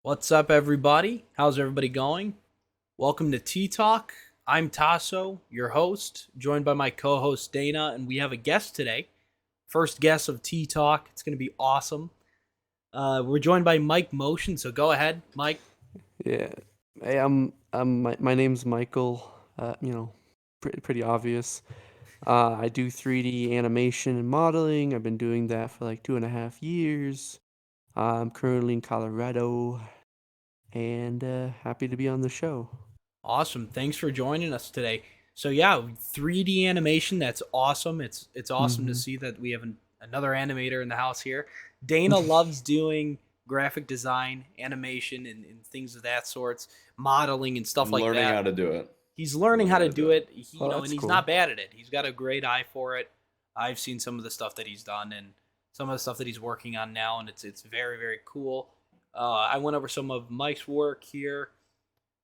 What's up, everybody? How's everybody going? Welcome to Tea Talk. I'm Tasso, your host, joined by my co host Dana, and we have a guest today. First guest of Tea Talk. It's going to be awesome. We're joined by Mike Motion, so go ahead, Mike. Yeah. Hey, my name's Michael. Pretty obvious. I do 3D animation and modeling. I've been doing that for like 2.5 years. I'm currently in Colorado and happy to be on the show. Awesome. Thanks for joining us today. So yeah, 3D animation. That's awesome. It's awesome to Mm-hmm. see that we have another animator in the house here. Dana loves doing graphic design, animation, and things of that sorts, modeling and stuff I'm like learning that. how to do it. He's I'm learning learning how how to to do do it. it. Oh, And that's he's cool. not bad at it. He's got a great eye for it. I've seen some of the stuff that he's done and some of the stuff that he's working on now, and it's very very cool. I went over some of Mike's work here,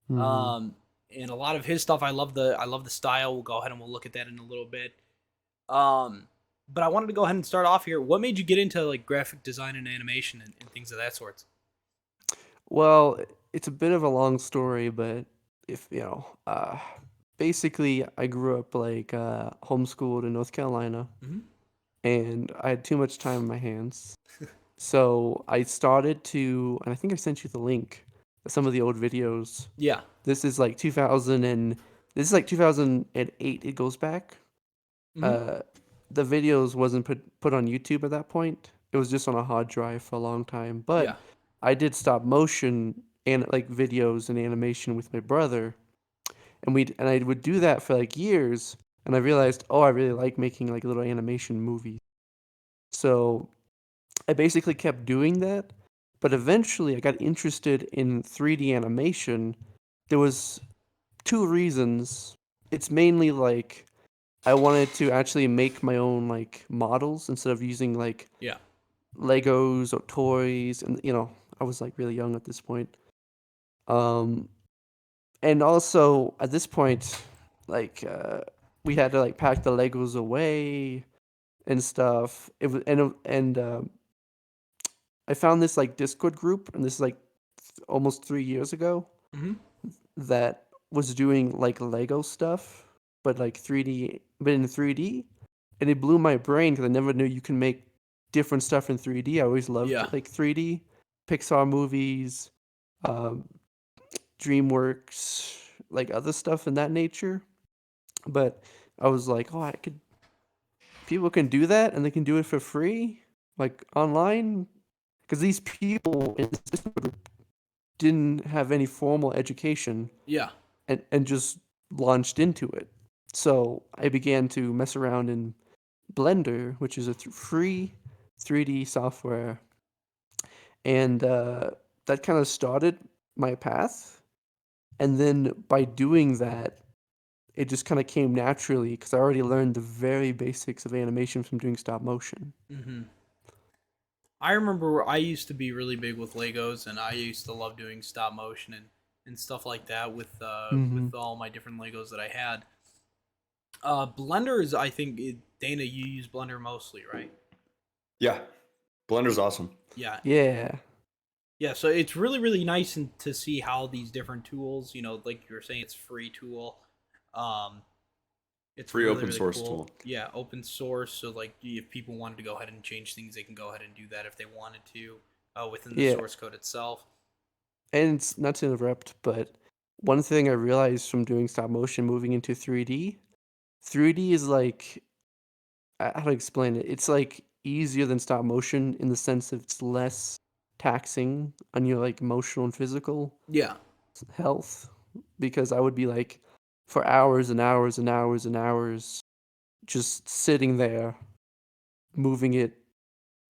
Mm-hmm. um, and a lot of his stuff. I love the style. We'll go ahead and we'll look at that in a little bit. Um, but I wanted to go ahead and start off here. What made you get into like graphic design and animation and things of that sort? Well, it's a bit of a long story, but if basically I grew up like homeschooled in North Carolina, Mm-hmm. and I had too much time on my hands. So I started to, and I think I sent you the link, some of the old videos. Yeah. This is like 2000 and this is like 2008. It goes back. Mm-hmm. Uh, the videos wasn't put on YouTube at that point. It was just on a hard drive for a long time. Yeah. But I did stop motion and like videos and animation with my brother, and I would do that for like years. And I realized, oh, I really like making like little animation movies. So I basically kept doing that, but eventually I got interested in 3D animation. There was two reasons. It's mainly like I wanted to actually make my own like models instead of using like Yeah. Legos or toys, and I was like really young at this point. Um and also at this point, like we had to like pack the Legos away and stuff. It was and I found this like Discord group, and this is like almost 3 years ago, Mm-hmm. that was doing like Lego stuff, but like 3D, but in 3D, and it blew my brain because I never knew you can make different stuff in 3D. I always loved Yeah. like 3D, Pixar movies, um, DreamWorks, like other stuff in that nature. But I was like, oh, I could. People can do that, and they can do it for free, like online, because these people in this Discord group didn't have any formal education, Yeah. and just launched into it. So I began to mess around in Blender, which is a free 3D software, and that kind of started my path. And then by doing that, it just kind of came naturally because I already learned the very basics of animation from doing stop motion. Mm-hmm. I remember I used to be really big with Legos, and I used to love doing stop motion and stuff like that Mm-hmm. with all my different Legos that I had. Blender is, I think, Dana, you use Blender mostly, right? Yeah, Blender's awesome. Yeah, Yeah. yeah. So it's really really nice to see how these different tools, like you were saying, it's free tool. Um, it's Free really open really source cool. tool. Yeah, open source. So like, if people wanted to go ahead and change things, they can go ahead and do that if they wanted to within the Yeah. source code itself. And it's not to interrupt, but one thing I realized from doing stop motion moving into 3D, 3D is like, how to explain it? It's like easier than stop motion in the sense that it's less taxing on your like emotional and physical Yeah. health, because I would be like for hours and hours and hours and hours just sitting there moving it,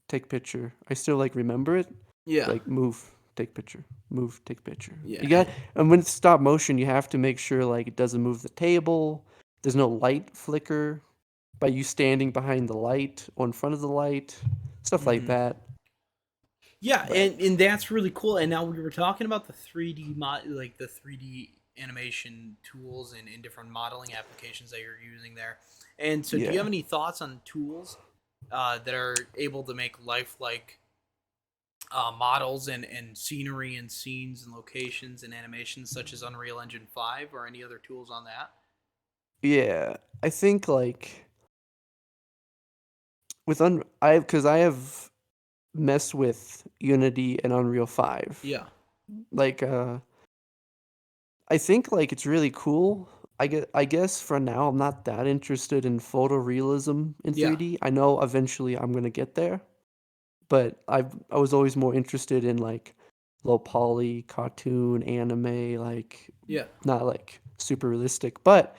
take picture. I still like remember it, Yeah. like move, take picture, move, take picture. Yeah. You got, and when it's stop motion, you have to make sure like it doesn't move the table. There's no light flicker by you standing behind the light or in front of the light, stuff like Mm-hmm. that. Yeah, But and that's really cool. And now we were talking about the 3D like the 3D animation tools and different modeling applications that you're using there. And so, do you yeah, have any thoughts on tools that are able to make lifelike models and scenery and scenes and locations and animations such as Unreal Engine 5 or any other tools on that? Yeah, I think like with I because I have messed with Unity and Unreal 5. Yeah. Like I think like it's really cool. I guess for now I'm not that interested in photorealism in Yeah. 3D. I know eventually I'm gonna get there, but I was always more interested in like low poly, cartoon, anime, like Yeah. not like super realistic. But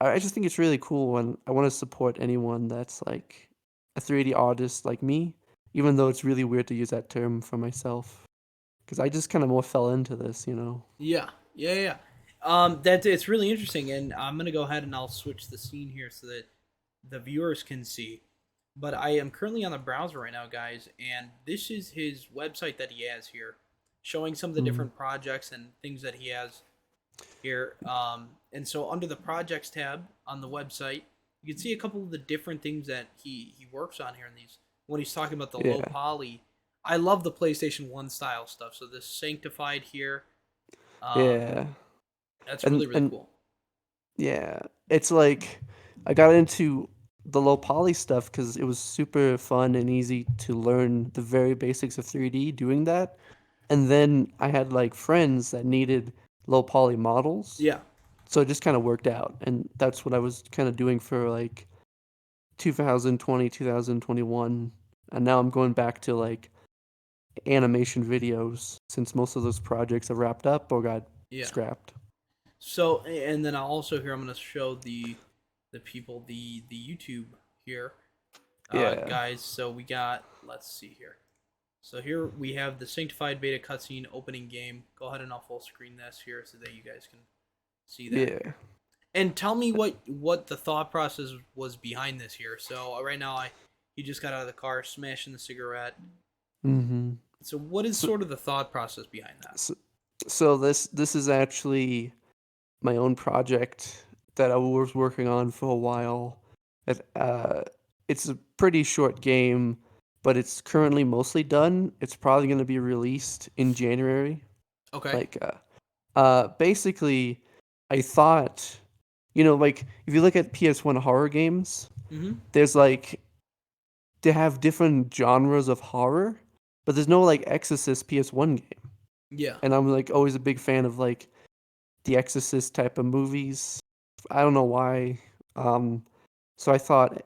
I just think it's really cool, and I want to support anyone that's like a 3D artist like me, even though it's really weird to use that term for myself because I just kind of more fell into this, you know. Yeah. Yeah. Yeah. That it's really interesting, and I'm gonna go ahead and I'll switch the scene here so that the viewers can see. But I am currently on the browser right now, guys, and this is his website that he has here, showing some of the Mm. different projects and things that he has here. And so under the projects tab on the website, you can see a couple of the different things that he works on here in these. When he's talking about the low Yeah, poly, I love the PlayStation One style stuff. So this Sanctified here, um, yeah, that's really really and cool. yeah, it's like I got into the low poly stuff because it was super fun and easy to learn the very basics of 3D doing that. And then I had like friends that needed low poly models, Yeah, so it just kind of worked out, and that's what I was kind of doing for like 2020, 2021, and now I'm going back to like animation videos since most of those projects have wrapped up or got yeah. scrapped. So and then I'll also here I'm gonna show the people the YouTube here, Yeah. guys. So we got, let's see here. So here we have the Sanctified beta cutscene opening game. Go ahead and I'll full screen this here so that you guys can see that Yeah. here. And tell me what the thought process was behind this here. So right now he just got out of the car, smashing the cigarette. Mm-hmm. So what is So, sort of the thought process behind that? so, so this is actually my own project that I was working on for a while. It's a pretty short game, but it's currently mostly done. It's probably going to be released in January. Okay. Like, basically, I thought, like if you look at PS1 horror games, Mm-hmm. there's like they have different genres of horror, but there's no like Exorcist PS1 game. Yeah. And I'm like always a big fan of like the Exorcist type of movies. I don't know why. Um, so I thought,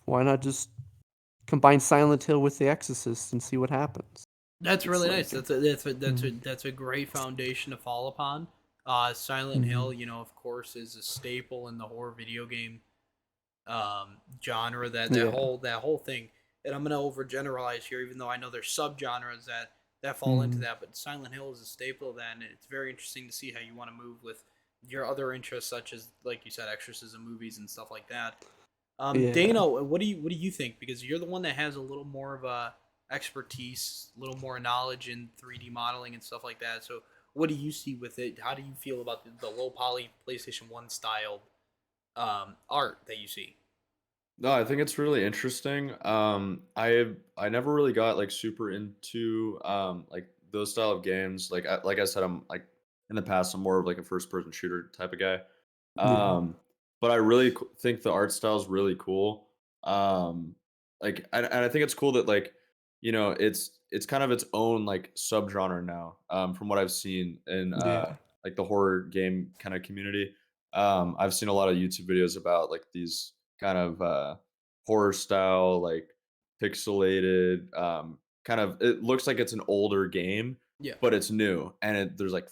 why not just combine Silent Hill with The Exorcist and see what happens? That's It's really nice. like, That's a great foundation to fall upon. Silent mm-hmm. Hill, of course, is a staple in the horror video game genre. Yeah, That whole thing. And I'm gonna overgeneralize here, even though I know there's subgenres that fall into mm-hmm. that. But Silent Hill is a staple of that, and it's very interesting to see how you want to move with your other interests, such as like you said, exorcism movies and stuff like that. Yeah, Dana, what do you think? Because you're the one that has a little more of a expertise, a little more knowledge in 3D modeling and stuff like that. So, what do you see with it? How do you feel about the low poly PlayStation One styled art that you see? No, I think it's really interesting. I never really got like super into like those style of games. Like I said, I'm like in the past, I'm more of like a first person shooter type of guy. yeah, Um, but I really think the art style is really cool. And I think it's cool that like it's kind of its own like subgenre now. From what I've seen in yeah, like the horror game kind of community. I've seen a lot of YouTube videos about like these kind of horror style, like pixelated, kind of. It looks like it's an older game, Yeah, but it's new, and there's like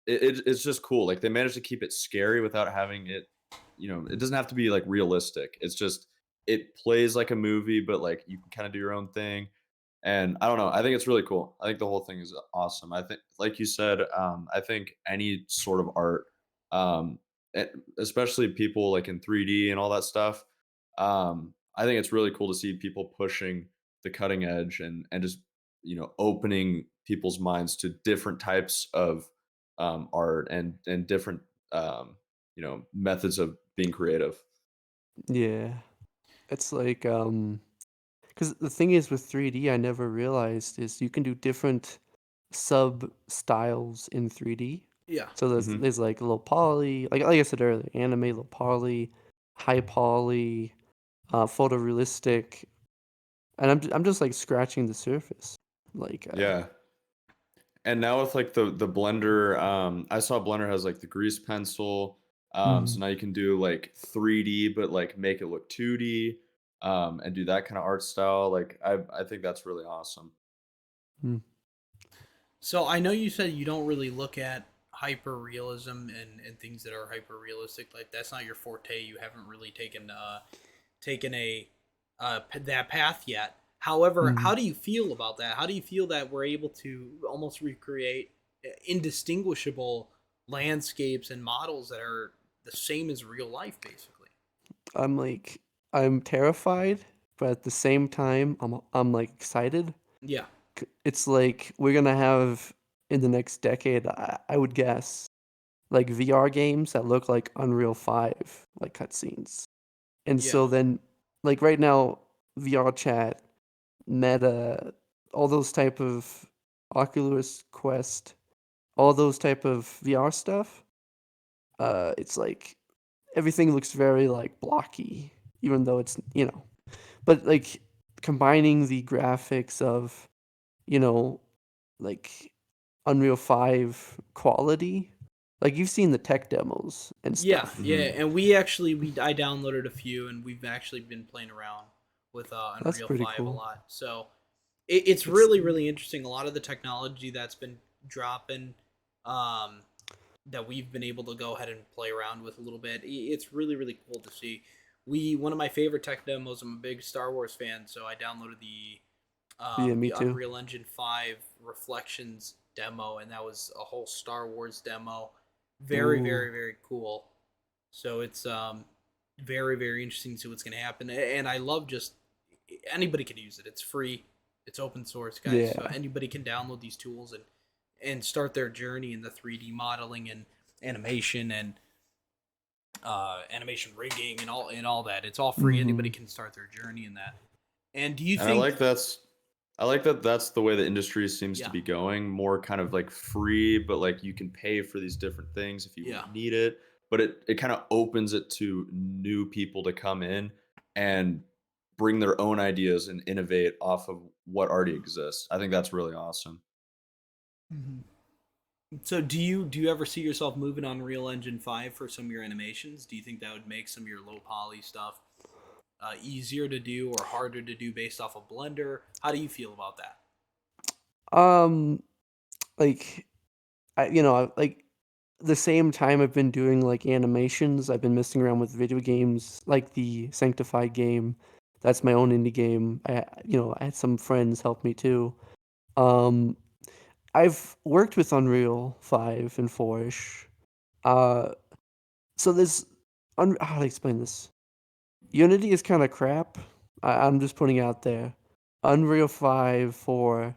it's just cool. Like they managed to keep it scary without having it. It doesn't have to be like realistic. It's just it plays like a movie, but like you can kind of do your own thing. And I don't know. I think it's really cool. I think the whole thing is awesome. I think, like you said, I think any sort of art, um, e- especially people like in 3D and all that stuff, I think it's really cool to see people pushing the cutting edge and just opening people's minds to different types of art and different methods of being creative. yeah. It's like Because the thing is with 3D, I never realized is you can do different sub styles in 3D. Yeah. So Mhm. there's like low poly, like I said earlier, anime, low poly, high poly, photorealistic, and I'm just like scratching the surface. Like, Yeah. And now with like the Blender, I saw Blender has like the grease pencil. So mhm. now you can do like 3D, but like make it look 2D, and do that kind of art style. Like I think that's really awesome. Mm. So I know you said you don't really look at hyper realism and things that are hyper realistic. Like that's not your forte. You haven't really taken that path yet. However, Mhm. how do you feel about that? How do you feel that we're able to almost recreate indistinguishable landscapes and models that are the same as real life, basically? I'm like I'm terrified, but at the same time I'm like excited. Yeah, It's like we're gonna have in the next decade, I would guess, like VR games that look like Unreal 5, like cutscenes. And yeah, so then, like right now, VR chat, Meta, all those type of Oculus Quest, all those type of VR stuff, it's like everything looks very like blocky, even though it's but like combining the graphics of you know like Unreal 5 quality, like you've seen the tech demos and yeah, stuff. yeah. Hmm. And we I downloaded a few, and we've actually been playing around with That's Unreal pretty 5 a cool. lot. So it's It's really really interesting. A lot of the technology that's been dropping, um, that we've been able to go ahead and play around with a little bit. It's really really cool to see. We One of my favorite tech demos. I'm a big Star Wars fan, so I downloaded yeah, me the too. Unreal Engine 5 Reflections demo, and that was a whole Star Wars demo. Very Ooh, very very cool. So it's very very interesting to see what's going to happen, and I love just anybody can use it. It's free, it's open source, guys. So yeah. anybody can download these tools and start their journey in the 3D modeling and animation and animation rigging and all that. It's all free. Anybody Hmm. can start their journey in that. And do you And think? I like that that's the way the industry seems to Yeah, be going, more kind of like free, but like you can pay for these different things if you yeah. need it. But it kind of opens it to new people to come in and bring their own ideas and innovate off of what already exists. I think that's really awesome. Mhm. So do you ever see yourself moving on Unreal Engine 5 for some of your animations? Do you think that would make some of your low poly stuff easier to do or harder to do based off of Blender? How do you feel about that? Um, like like the same time I've been doing like animations, I've been messing around with video games, like the Sanctified game. That's my own indie game. I had some friends help me too. Um, I've worked with Unreal 5 and 4ish. Uh, so there's how to explain this? Unity is kind of crap. I'm just putting it out there. Unreal 5 4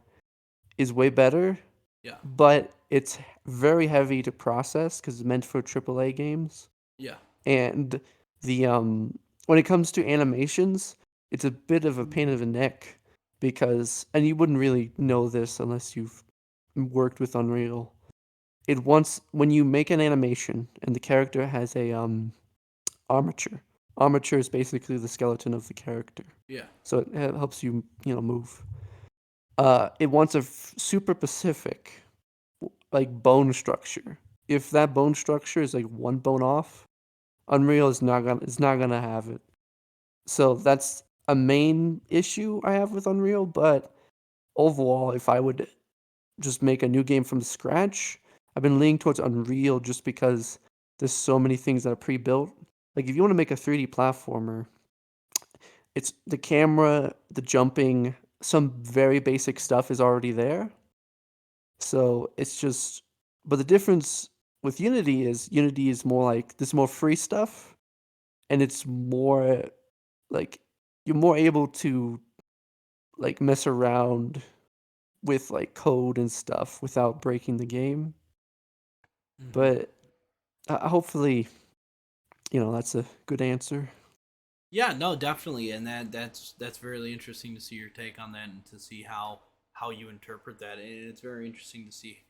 is way better, Yeah, but it's very heavy to process because it's meant for AAA games. yeah, And the when it comes to animations, it's a bit of a pain in the neck because and you wouldn't really know this unless you've worked with Unreal. It wants when you make an animation and the character has a armature. Armature is basically the skeleton of the character. yeah. So it helps you, move. It wants a super specific like bone structure. If that bone structure is like one bone off, Unreal is not gonna have it. So that's a main issue I have with Unreal. But overall, if I would just make a new game from scratch, I've been leaning towards Unreal just because there's so many things that are pre-built. Like if you want to make a 3D platformer, it's the camera, the jumping, some very basic stuff is already there. So it's just, but the difference with Unity is more like there's more free stuff, and it's more like you're more able to like mess around with like code and stuff without breaking the game. Hmm. But hopefully, that's a good answer. Yeah, no, definitely, and that's really interesting to see your take on that and to see how you interpret that. And it's very interesting to see.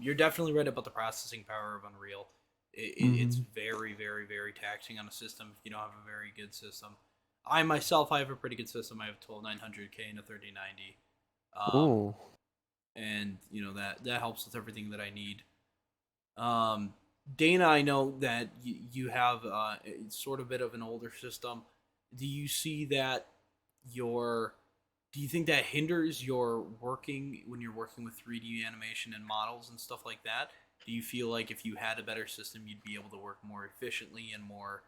You're definitely right about the processing power of Unreal. It's Mm-hmm. very, very, very taxing on a system if you don't have a very good system. I myself, I have a pretty good system. I have a 12900K and a 3090, um, Oh, and that helps with everything that I need. Um, Dana, I know that you have sort of bit of an older system. Do you see that your do you think that hinders your working when you're working with 3D animation and models and stuff like that? Do you feel like if you had a better system, you'd be able to work more efficiently and more,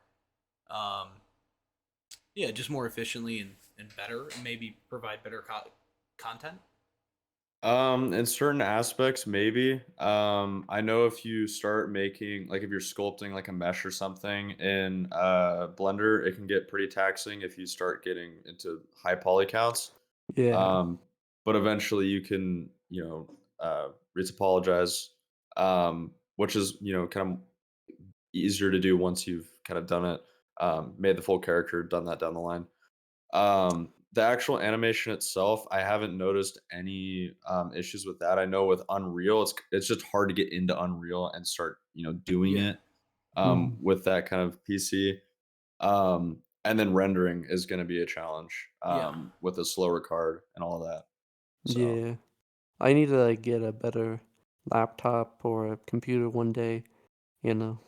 um, yeah, just more efficiently and better, and maybe provide better content? In certain aspects, maybe. I know if you start making, like, if you're sculpting like a mesh or something in Blender, it can get pretty taxing if you start getting into high poly counts. yeah. Um, but eventually you can, retopologize, which is, kind of easier to do once you've kind of done it, made the full character, done that down the line. The actual animation itself, I haven't noticed any issues with that. I know with Unreal, it's just hard to get into Unreal and start, doing Yeah, it Mhm. with that kind of PC. And then rendering is going to be a challenge yeah. with a slower card and all of that. So Yeah. I need to like get a better laptop or a computer one day, you know.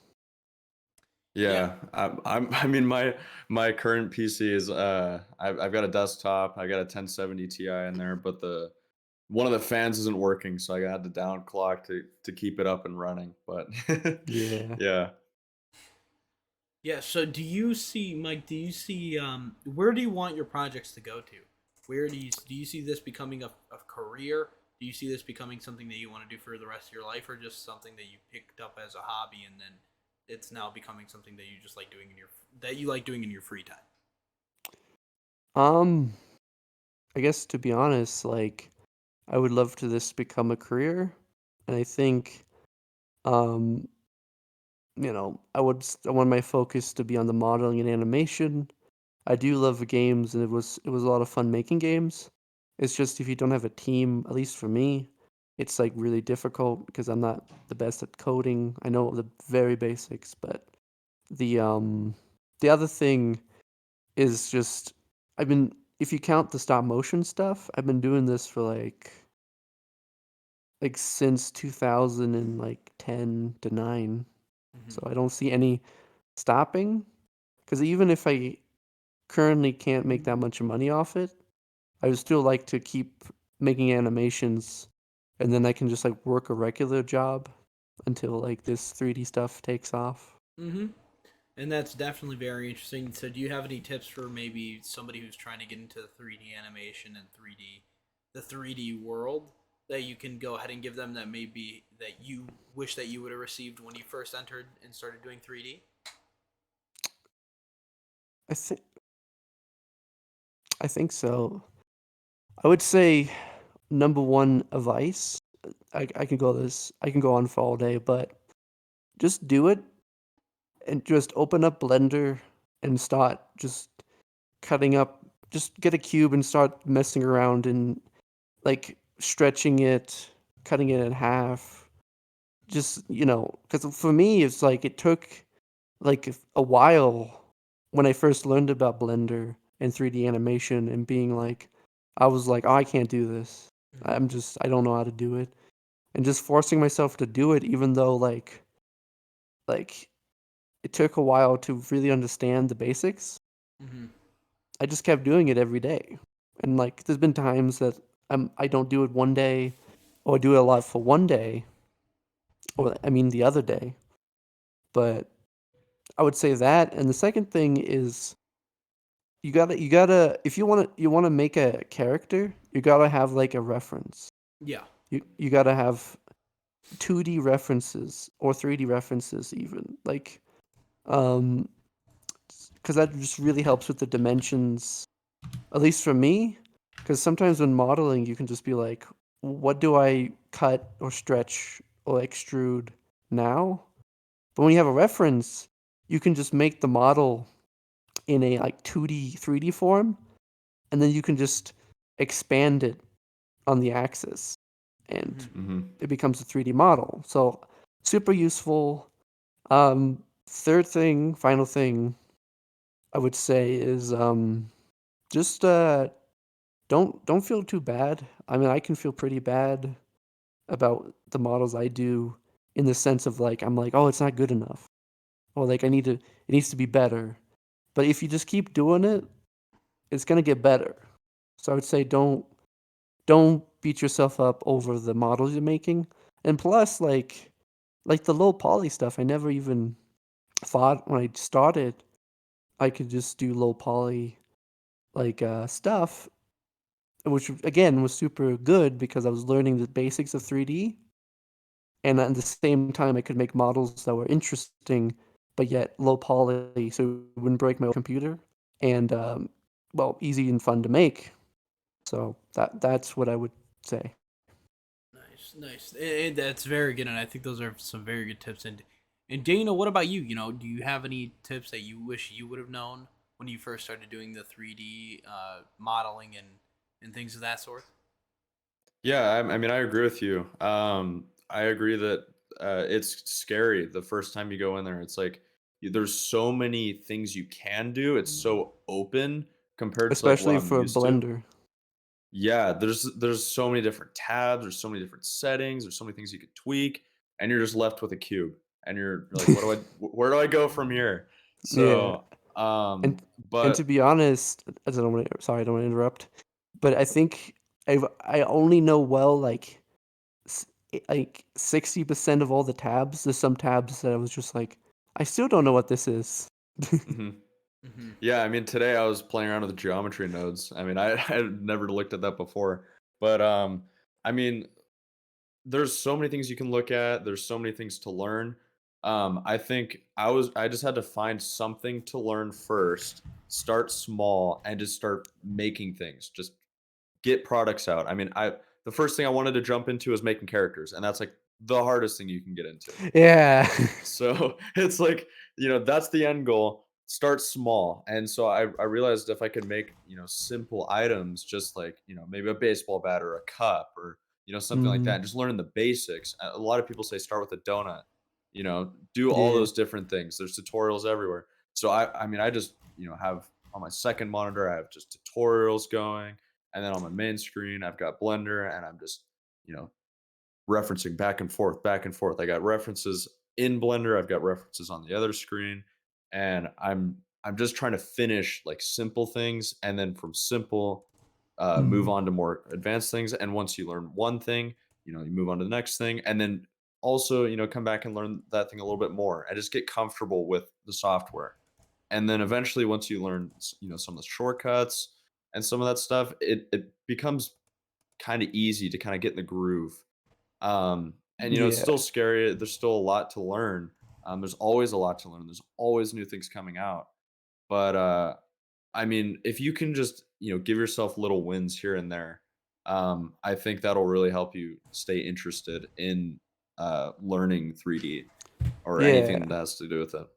Yeah. yeah, I mean, my current PC is I've got a desktop, I got a 1070 Ti in there, but the one of the fans isn't working, so I had to downclock to keep it up and running. But Yeah. yeah, Yeah. So, do you see, Mike? Do you see where do you want your projects to go to? Where do you see this becoming a career? Do you see this becoming something that you want to do for the rest of your life, or just something that you picked up as a hobby and then it's now becoming something that you just like doing in your free time? Um, I guess to be honest, like I would love to this become a career, and I think um, I want my focus to be on the modeling and animation. I do love games, and it was a lot of fun making games. It's just if you don't have a team, at least for me, it's like really difficult because I'm not the best at coding. I know the very basics, but the um the other thing is just I've been if you count the stop motion stuff, I've been doing this for like since 2000 and like 10 to 9. So Mm-hmm. I don't see any stopping because even if I currently can't make that much money off it, I would still like to keep making animations and then I can just like work a regular job until like this 3D stuff takes off. Mm-hmm. And that's definitely very interesting. So, do you have any tips for maybe somebody who's trying to get into 3D animation and the 3D world that you can go ahead and give them that maybe that you wish that you would have received when you first entered and started doing 3D? I think I think so. I would say number one advice. I can go on for all day, but just do it and just open up Blender and start just cutting up. Just get a cube and start messing around and like stretching it, cutting it in half. Just because for me, it's like it took like a while when I first learned about Blender and 3D animation and being like, I was like, oh, I can't do this. Mm-hmm. I don't know how to do it. And just forcing myself to do it, even though like it took a while to really understand the basics. Mm-hmm. I just kept doing it every day. And like there's been times that I don't do it one day or I do it a lot for one day or I mean the other day. But I would say that and the second thing is you gotta if you wanna make a character, you gotta have like a reference. Yeah. You gotta have 2D references or 3D references even. Like um because that just really helps with the dimensions, at least for me. Because sometimes when modeling, you can just be like, what do I cut or stretch or extrude now? But when you have a reference, you can just make the model in a like 2D, 3D form, and then you can just expand it on the axis, and Mm-hmm. it becomes a 3D model. So super useful. Third thing, final thing I would say is just don't feel too bad. I mean, I can feel pretty bad about the models I do in the sense of like I'm like, oh, it's not good enough, or like it needs to be better. But if you just keep doing it, it's gonna get better. So I would say don't beat yourself up over the models you're making. And plus, like the low poly stuff, I never even thought when I started I could just do low poly stuff, which again was super good because I was learning the basics of 3D, and at the same time I could make models that were interesting but yet low poly, so it wouldn't break my computer, and well, easy and fun to make. So that's what I would say. Nice, nice. That's very good, and I think those are some very good tips. And Dana, what about you? Do you have any tips that you wish you would have known when you first started doing the 3D modeling and things of that sort? Yeah, I mean, I agree with you. I agree that it's scary the first time you go in there. It's like there's so many things you can do. It's so open compared to like what Especially I'm for used to. Blender. Yeah, there's so many different tabs. There's so many different settings. There's so many things you could tweak, and you're just left with a cube. And you're like, where do I go from here? Yeah. So, And and to but be honest, I don't want to, sorry, I don't want to interrupt, but I think I only know well like 60% of all the tabs. There's some tabs that I was just like, I still don't know what this is. mhm. Mm-hmm. Yeah, I mean, today I was playing around with the geometry nodes. I mean, I had never looked at that before, but I mean, there's so many things you can look at. There's so many things to learn. I think I just had to find something to learn first, start small, and just start making things. Just get products out. I mean, the first thing I wanted to jump into is making characters, and that's like the hardest thing you can get into. Yeah. So it's like, that's the end goal. Start small. And so I realized if I could make, simple items, just like, maybe a baseball bat or a cup or, something like that, Mhm. and just learn the basics. A lot of people say start with a donut, do all Yeah. those different things. There's tutorials everywhere. So I mean, I just, have on my second monitor, I have just tutorials going. And then on my main screen, I've got Blender and I'm just, you know, referencing back and forth, back and forth. I got references in Blender, I've got references on the other screen, and I'm just trying to finish like simple things, and then from simple, move Mhm. on to more advanced things. And once you learn one thing, you move on to the next thing, and then also come back and learn that thing a little bit more, and just get comfortable with the software. And then eventually, once you learn, some of the shortcuts and some of that stuff, it becomes kind of easy to kind of get in the groove. And it's Yeah. still scary. There's still a lot to learn. There's always a lot to learn. There's always new things coming out. But I mean, if you can just give yourself little wins here and there, I think that'll really help you stay interested in learning 3D or anything Yeah. that has to do with it.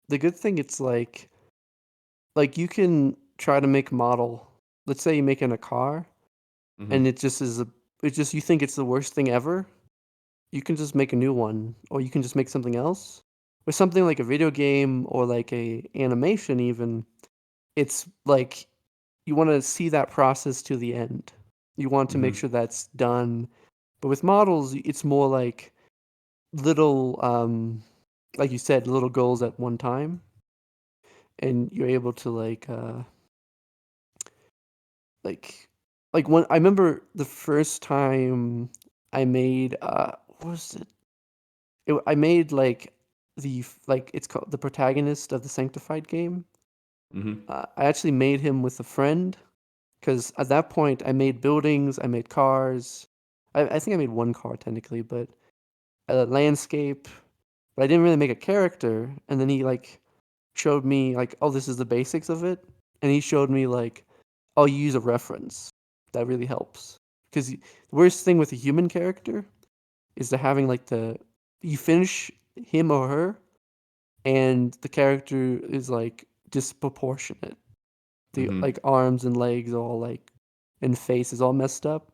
The good thing it's like you can try to make a model. Let's say you're making a car and Hmm. it just is a it just you think it's the worst thing ever. You can just make a new one, or you can just make something else. Or something like a video game or like a animation even, it's like you wanna see that process to the end. You want to make Hmm. sure that's done. But with models, it's more like little, like you said, little goals at one time, and you're able to like when I remember the first time I made, what was it? I made it's called the protagonist of the Sanctified game. Hmm. I actually made him with a friend because at that point I made buildings, I made cars. I think I made one car technically, but a landscape. But I didn't really make a character. And then he showed me oh, this is the basics of it, and he showed me oh, you use a reference. That really helps because the worst thing with a human character is to having you finish him or her and the character is disproportionate. The Mhm. like arms and legs all like and face is all messed up.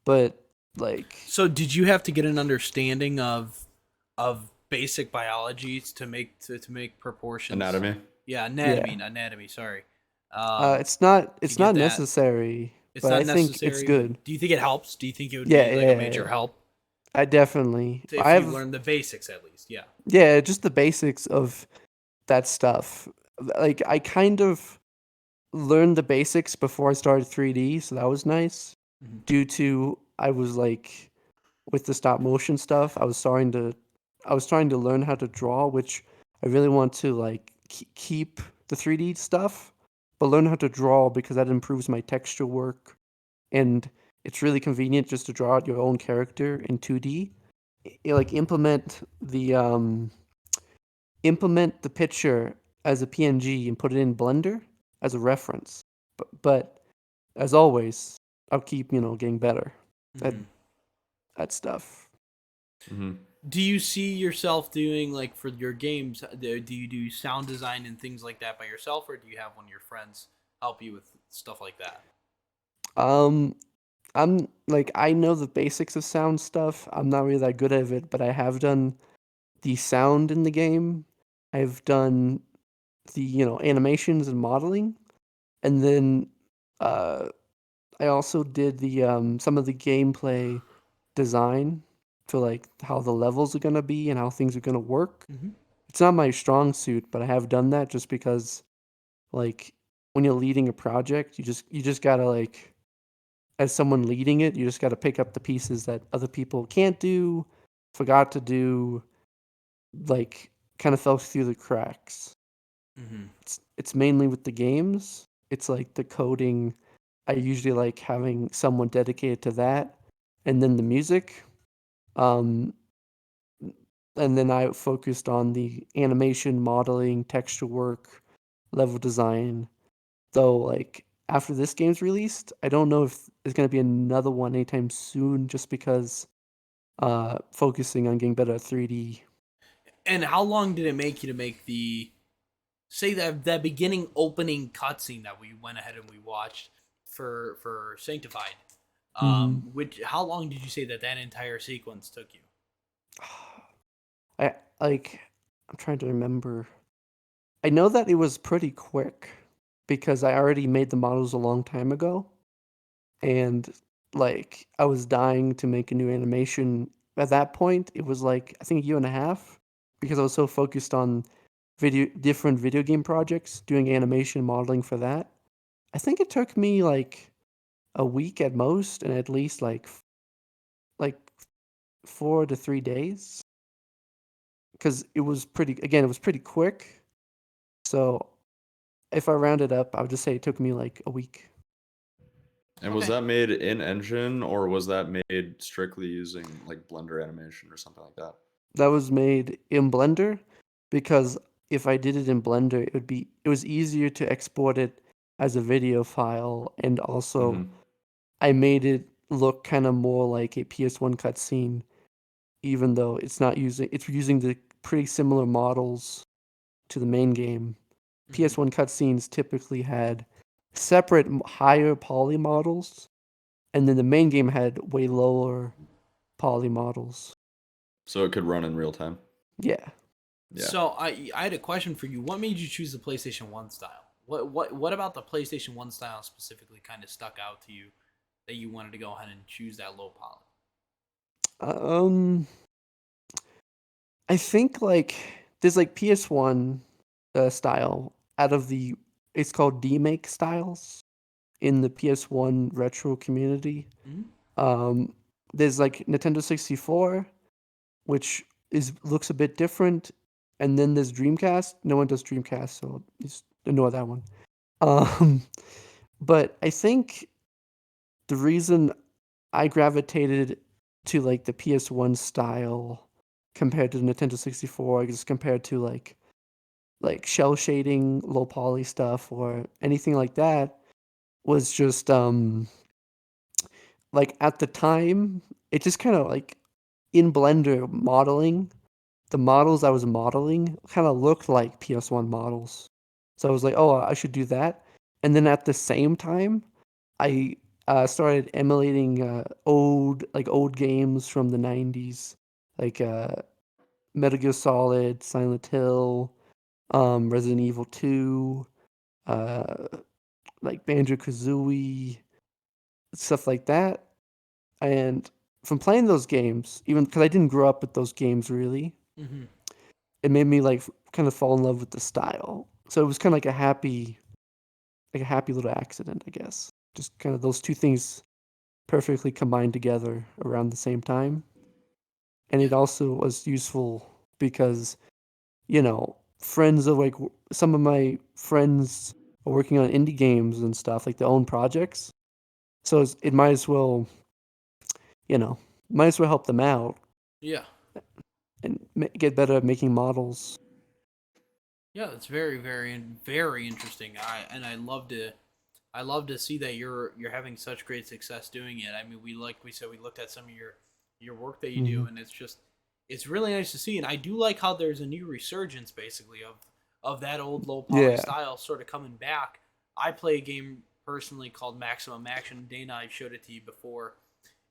But like So did you have to get an understanding of basic biology to make proportions? Anatomy. Yeah, yeah, anatomy. Sorry. Um, to it's get not that, necessary, it's but not I think it's necessary. good. Do you think it helps? Do you think it would Yeah, be like a yeah, major yeah. help I definitely I if you have learn the basics at least? Yeah. yeah, just the basics of that stuff. Like I kind of learned the basics before I started 3D, so that was nice. Mhm. Due to I was like with the stop motion stuff, I was trying to learn how to draw, which I really want to like keep the 3D stuff, but learn how to draw because that improves my texture work and it's really convenient just to draw out your own character in 2D. Like implement the picture as a PNG and put it in Blender as a reference. But as always, I'll keep, getting better at Mhm. at stuff. Mhm. Do you see yourself doing like for your games? Do you do sound design and things like that by yourself, or do you have one of your friends help you with stuff like that? Um I'm like I know the basics of sound stuff. I'm not really that good at it, but I have done the sound in the game. I've done the, animations and modeling. And then uh I also did the some of the gameplay design for like how the levels are gonna be and how things are gonna work. Mm-hmm. It's not my strong suit, but I have done that just because like when you're leading a project, you just gotta like as someone leading it, you just gotta pick up the pieces that other people can't do, forgot to do, like kind of fell through the cracks. Mm-hmm. It's mainly with the games. It's like the coding. I usually like having someone dedicated to that, and then the music. Um, and then I focused on the animation, modeling, texture work, level design. Though, like after this game's released, I don't know if there's gonna be another one anytime soon, just because focusing on getting better at 3D. And how long did it make you to make the say that beginning opening cutscene that we went ahead and we watched for Sanctified? Mhm. Which how long did you say that entire sequence took you? I like. I'm trying to remember. I know that it was pretty quick because I already made the models a long time ago, and like I was dying to make a new animation. At that point, it was like I think a year and a half because I was so focused on different video game projects, doing animation modeling for that. I think it took me like a week at most, and at least like 4 to 3 days because it was pretty. Again, it was pretty quick. So if I round it up, I would just say it took me like a week. And was Okay. that made in engine or was that made strictly using like Blender animation or something like that? That was made in Blender because if I did it in Blender, it was easier to export it as a video file, and also Mhm. I made it look kind of more like a PS1 cutscene, even though it's using the pretty similar models to the main game. Mm-hmm. PS1 cutscenes typically had separate higher poly models, and then the main game had way lower poly models. So it could run in real time. Yeah. Yeah. So I had a question for you. What made you choose the PlayStation One style? What about the PlayStation One style specifically kind of stuck out to you that you wanted to go ahead and choose that low poly? Um, I think like there's like PS1 style out of the it's called demake styles in the PS1 retro community. Mm-hmm. Um, there's like Nintendo 64, which is looks a bit different, and then there's Dreamcast. No one does Dreamcast, so just ignore that one. Um, but I think the reason I gravitated to like the PS1 style compared to the Nintendo 64, just compared to like shell shading, low poly stuff or anything like that was just like at the time it just kind of like in Blender modeling, the models I was modeling kind of looked like PS1 models. So I was like, oh, I should do that. And then at the same time, I started emulating old games from the 90s, like Metal Gear Solid, Silent Hill, Resident Evil 2, uh, like Banjo-Kazooie, stuff like that. And from playing those games, even because I didn't grow up with those games really, Mm-hmm. it made me like kind of fall in love with the style. So it was kind of like a happy little accident, I guess. Just kind of those two things perfectly combined together around the same time. And Yeah. it also was useful because, friends of like some of my friends are working on indie games and stuff, like their own projects. So it might as well, you know, might as well help them out Yeah. and get better at making models. Yeah, it's very, very, very interesting. I love to see that you're having such great success doing it. I mean, like we said, we looked at some of your work that you do, Hmm. and it's really nice to see. And I do like how there's a new resurgence, basically, of that old low poly Yeah. style sort of coming back. I play a game personally called Maximum Action. Dana, I showed it to you before.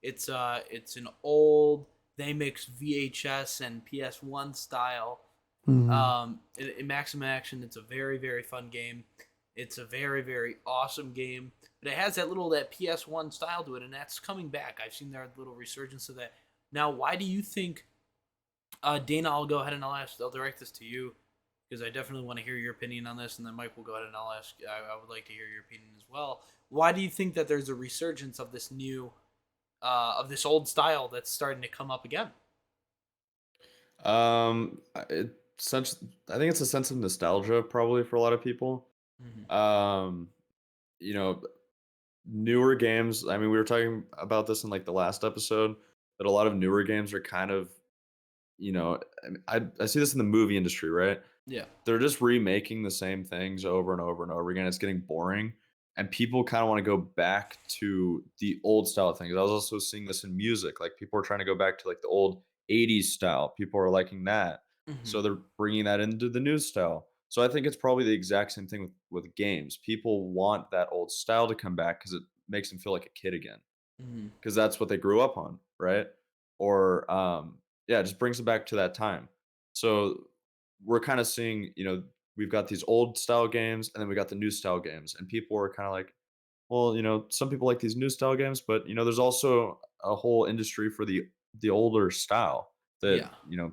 It's an old, they mix VHS and PS1 style Hmm. in Maximum Action. It's a very, very fun game. It's a very, very awesome game, but it has that PS1 style to it, and that's coming back. I've seen their little resurgence of that. Now, why do you think, Dana? I'll go ahead and I'll direct this to you because I definitely want to hear your opinion on this, and then Mike will go ahead and I'll ask. I would like to hear your opinion as well. Why do you think that there's a resurgence of this of this old style that's starting to come up again? It such I think it's a sense of nostalgia probably for a lot of people. Mm-hmm. Um, you know, newer games. I mean, we were talking about this in like the last episode that a lot of newer games are kind of, I mean, I see this in the movie industry, right? Yeah. They're just remaking the same things over and over and over again. It's getting boring, and people kind of want to go back to the old style of things. I was also seeing this in music. Like people are trying to go back to like the old '80s style. People are liking that, Mm-hmm. so they're bringing that into the new style. So I think it's probably the exact same thing with games. People want that old style to come back because it makes them feel like a kid again Mm-hmm. because that's what they grew up on, right? Or yeah, it just brings it back to that time. So we're kind of seeing, we've got these old style games and then we got the new style games, and people are kind of like, well, some people like these new style games, but there's also a whole industry for the older style that Yeah.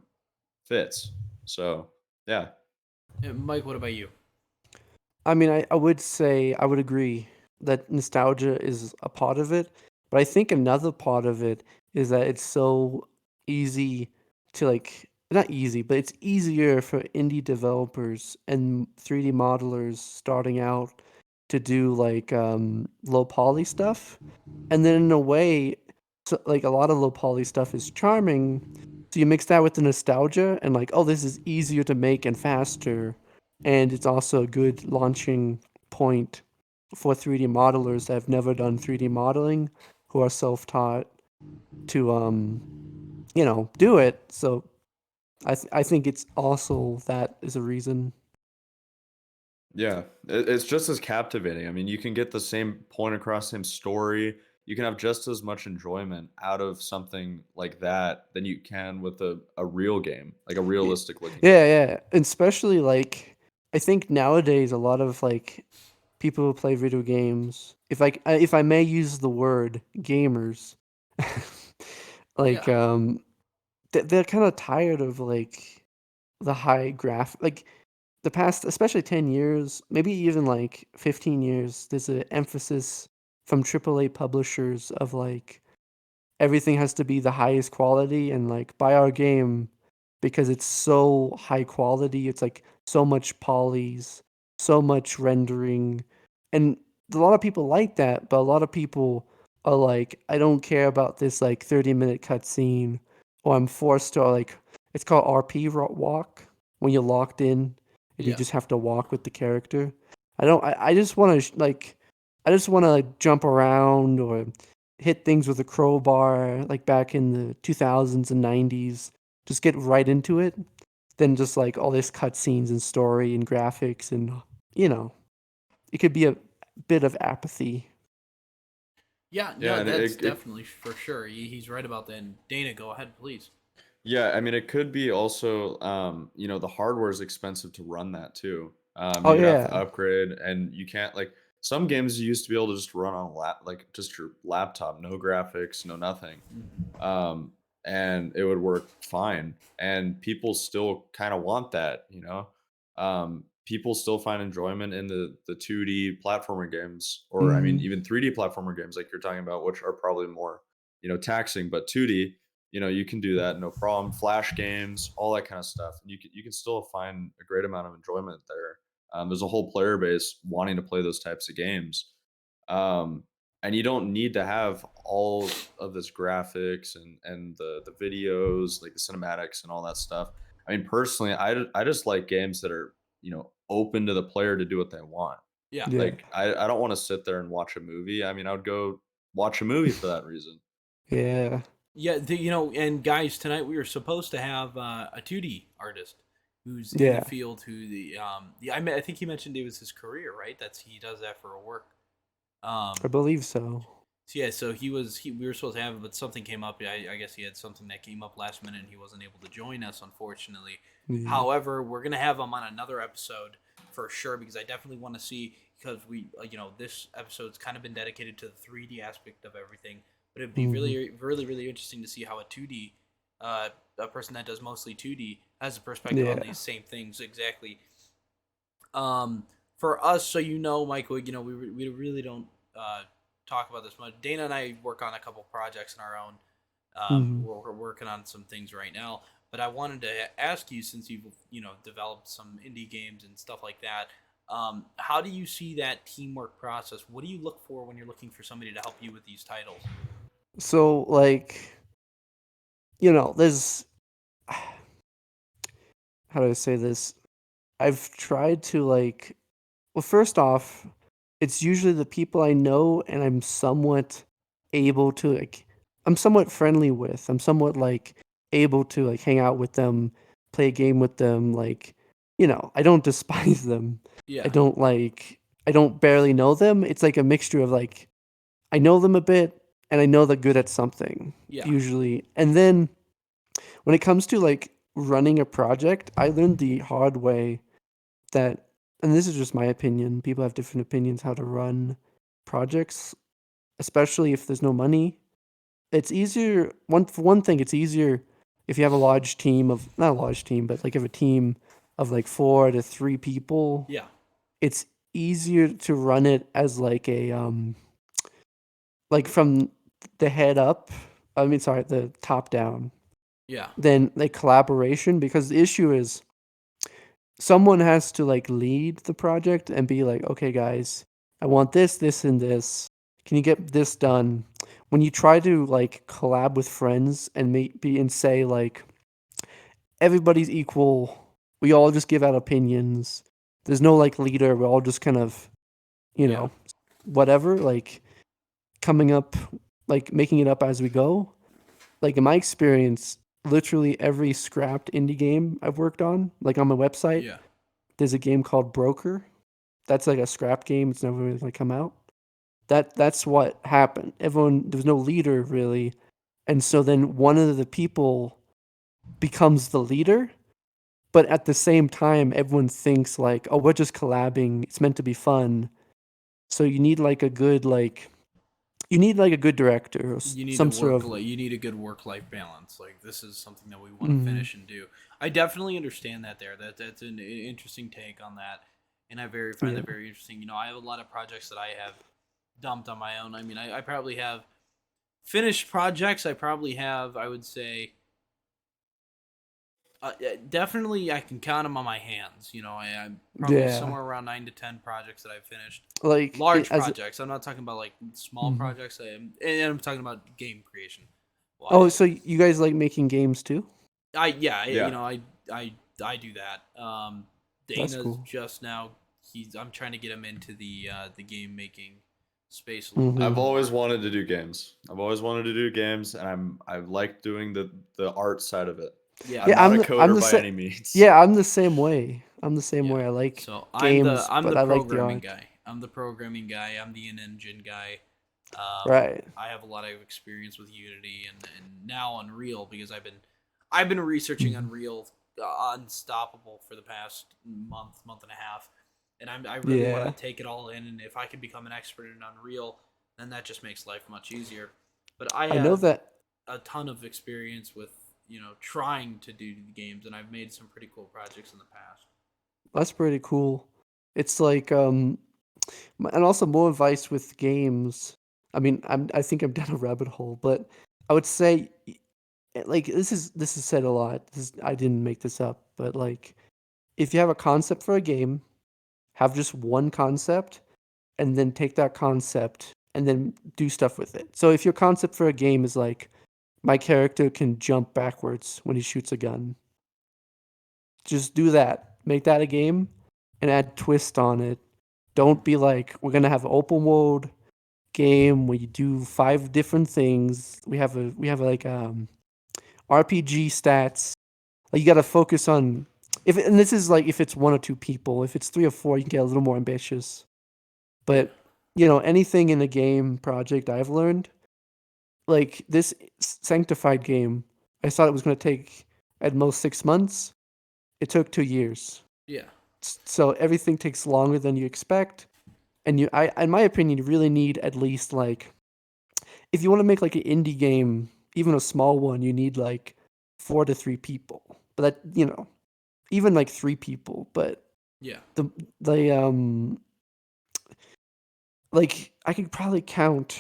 fits. So yeah. Mike, what about you? I mean, I would say I would agree that nostalgia is a part of it, but I think another part of it is that it's so easy to like not easy, but it's easier for indie developers and 3D modelers starting out to do like low poly stuff. And then in a way, so, like a lot of low poly stuff is charming. So you mix that with the nostalgia and like, oh, this is easier to make and faster, and it's also a good launching point for 3D modelers that have never done 3D modeling, who are self-taught to do it. So I think it's also that is a reason. Yeah, it's just as captivating. I mean, you can get the same point across, same story. You can have just as much enjoyment out of something like that than you can with a real game, like a Y- realistic looking Yeah, game. yeah. And especially like I think nowadays a lot of like people who play video games, if I may use the word gamers, like Yeah. they're kind of tired of like the high graph like the past, especially 10 years, maybe even like 15 years, there's an emphasis from AAA publishers of like everything has to be the highest quality and like buy our game because it's so high quality. It's like so much polys, so much rendering. And a lot of people like that, but a lot of people are like, I don't care about this like 30-minute cutscene, or I'm forced to like, it's called walk when you're locked in and you Yeah. just have to walk with the character. I just want to I just want to jump around or hit things with a crowbar like back in the 2000s and 90s. Just get right into it. Then just like all this cutscenes and story and graphics and you know, it could be a bit of apathy. Yeah, Yeah, no, and that's definitely for sure. He's right about that. And Dana, go ahead, please. yeah, I mean, it could be also, the hardware is expensive to run that too. Oh You'd have to yeah. upgrade, and you can't like some games you used to be able to just run on a like just your laptop, no graphics, no nothing, Mhm. um, and it would work fine. And people still kind of want that, People still find enjoyment in the 2D platformer games, or I mean, Hmm. even 3D platformer games like you're talking about, which are probably more, taxing, but 2D, you can do that no problem. Flash games, all that kind of stuff, and you can still find a great amount of enjoyment there. There's a whole player base wanting to play those types of games, um, and you don't need to have all of this graphics and the videos, like the cinematics and all that stuff. I mean, personally, I just like games that are open to the player to do what they want. Yeah. Yeah. Like I don't want to sit there and watch a movie. I mean, I would go watch a movie for that reason. Yeah. Yeah, and guys, tonight we were supposed to have a 2D artist who's in the Yeah. field. I think he mentioned it was his career, right? He does that for work. I Um, believe so. so yeah, so we were supposed to have him, but something came up. I guess he had something that came up last minute, and he wasn't able to join us, unfortunately. Yeah. However, we're gonna have him on another episode for sure because I definitely want to see because this episode's kind of been dedicated to the 3D aspect of everything, but it'd be Hmm. really really really interesting to see how a 2D a person that does mostly 2D has a perspective on Yeah. these same things exactly. Um, for us, so Michael, we really don't uh, talk about this much. Dana and I work on a couple projects in our own. Hmm. We're working on some things right now, but I wanted to ask you since you've developed some indie games and stuff like that. How do you see that teamwork process? What do you look for when you're looking for somebody to help you with these titles? So like, there's how do I say this? I've tried to like, well, first off, it's usually the people I know and I'm somewhat able to like, I'm somewhat friendly with. I'm somewhat like able to like hang out with them, play a game with them. Like, I don't despise them. I Yeah, don't like, I don't barely know them. It's like a mixture of like, I know them a bit and I know they're good at something yeah, usually. And then when it comes to like running a project, I learned the hard way that, and this is just my opinion, people have different opinions how to run projects, especially if there's no money. It's easier, for one thing, it's easier if you have a large team of, not a large team, but like if a team of like 4 to 3 people, yeah, it's easier to run it as like a, like from the head up, I mean, sorry, the top down, yeah, than like collaboration, because the issue is someone has to like lead the project and be like, okay, guys, I want this, this, and this. Can you get this done? When you try to like collab with friends and maybe and say like everybody's equal, we all just give out opinions. There's no like leader. We're all just kind of, you yeah, know, whatever, like coming up, like making it up as we go. Like in my experience, literally every scrapped indie game I've worked on, like on my website, yeah, there's a game called Broker. That's like a scrap game. It's never really gonna come out. That's what happened. Everyone there was no leader really, and so then one of the people becomes the leader, but at the same time, everyone thinks like, oh, we're just collabing. It's meant to be fun. So you need like a good like you need like a good director or some sort of. you need a good work life balance. Like this is something that we want to Mhm. finish and do. I definitely understand that there. That's an interesting take on that, and find Yeah. that very interesting. I have a lot of projects that I have dumped on my own. I mean, I probably have finished projects. I would say definitely I can count them on my hands. I'm probably Yeah. somewhere around 9 to 10 projects that I've finished. Like Large as projects. I'm not talking about like small Mhm. projects. And I'm talking about game creation Oh, wise. so you guys like making games too? I yeah, Yeah. I I do that. That's Dana's cool. just now. I'm trying to get him into the game making space a little bit I've Mhm. always more. wanted to do games. I've always wanted to do games, and I've liked doing the art side of it. Yeah, I'm Yeah, not a I'm coder the by sa- any means. yeah, I'm the same way. I'm the same way. I like So games, I'm but the I like the programming art. guy. I'm the programming guy. I'm the in-engine guy. Right. I have a lot of experience with Unity and now Unreal because I've been researching Mhm. Unreal Unstoppable for the past month and a half, and I really want to Yeah. take it all in. And if I can become an expert in Unreal, then that just makes life much easier. But I I know have that. a ton of experience with trying to do games, and I've made some pretty cool projects in the past. That's pretty cool. It's like and also more advice with games. I mean, I think I'm down a rabbit hole, but I would say like this is said a lot. I didn't make this up, but like if you have a concept for a game, have just one concept and then take that concept and then do stuff with it. So if your concept for a game is like my character can jump backwards when he shoots a gun, just do that. Make that a game and add twist on it. Don't be like we're gonna have an open world game where you do 5 different things. We have like RPG stats. Like you got to focus on if and this is like if it's 1 or 2 people. If it's 3 or 4, you can get a little more ambitious. Yeah, But anything in a game project I've learned, like this Sanctified game, I thought it was going to take at most 6 months. It took 2 years. yeah, So everything takes longer than you expect. And in my opinion, you really need at least like, if you want to make like an indie game, even a small one, you need like 4 to 3 people. But that, even like 3 people. But yeah. the like I could probably count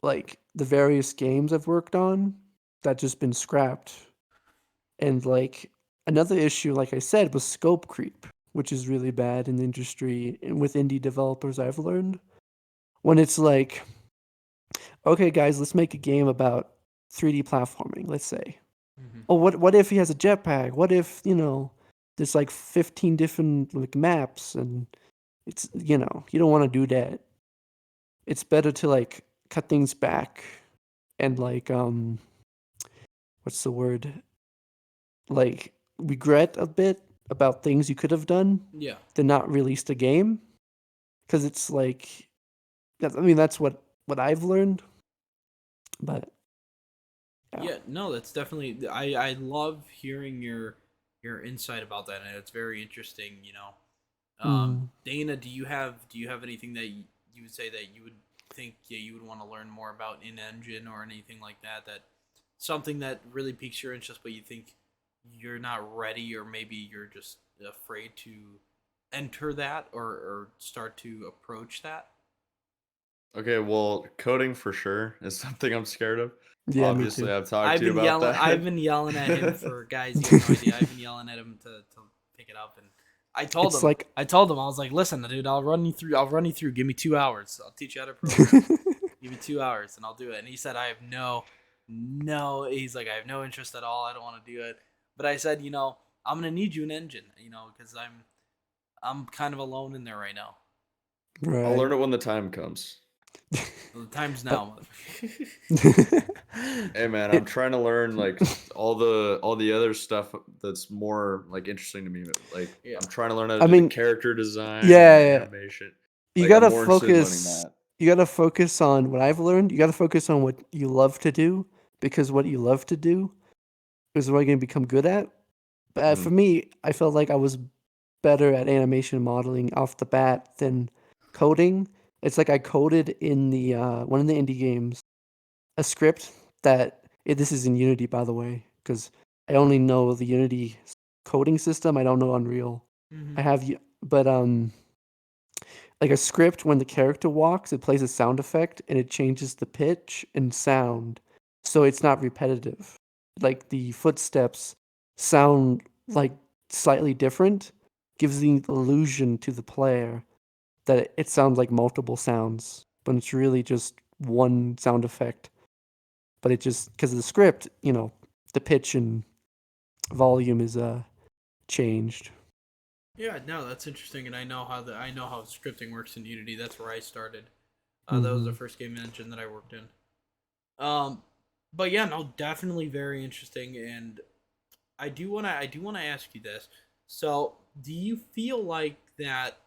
like the various games I've worked on that just been scrapped. And like another issue, like I said, was scope creep, which is really bad in the industry and with indie developers I've learned. When it's like, okay, guys, let's make a game about 3D platforming, let's say. Hmm. Oh, what if he has a jetpack? What if, there's like 15 different like maps and it's you don't want to do that. It's better to like cut things back and like what's the word? Like regret a bit about things you could have done Yeah. than not release the game because it's like I mean that's what I've learned, but yeah. Yeah, no, that's definitely. I love hearing your insight about that, and it's very interesting. Mm. Dana, do you have anything that you would say that you would think you would want to learn more about in engine or anything like that? That something that really piques your interest, but you think you're not ready, or maybe you're just afraid to enter that or start to approach that. Okay, well, coding for sure is something I'm scared of. Yeah, me Obviously, too. I've talked I've to you been about yelling. I've that. been yelling at him for guys. You have no idea. I've been yelling at him to pick it up, and I told It's him. like I told him I was like, "Listen, dude, I'll run you through. I'll run you through. Give me 2 hours. I'll teach you how to program. Give me 2 hours, and I'll do it." And he said, "I have no." He's like, "I have no interest at all. I don't want to do it." But I said, I'm gonna need you an engine, because I'm kind of alone in there right now. I'll right. learn it when the time comes. Well, the time's But now. Hey man, I'm it trying to learn like all the other stuff that's more like interesting to me. Like Yeah. I'm trying to learn how to I do the mean, character design yeah, and yeah. animation. You Like I'm gotta more interested in learning focus. that. You gotta focus on what I've learned. You gotta focus on what you love to do because what you love to do is what you're gonna become good at. But for Mhm. me, I felt like I was better at animation modeling off the bat than coding. It's like I coded in the one of the indie games a script this is in Unity, by the way, because I only know the Unity coding system. I don't know Unreal. Hmm. I have you, but like a script when the character walks, it plays a sound effect and it changes the pitch and sound, so it's not repetitive. Like the footsteps sound like slightly different, gives the illusion to the player that it sounds like multiple sounds, but it's really just one sound effect. But it just because of the script, the pitch and volume is changed. Yeah, no, that's interesting, and I know how scripting works in Unity. That's where I started. That was the Hmm. first game engine that I worked in. Um, but yeah, no, definitely very interesting, and I do wanna ask you this. So do you feel like that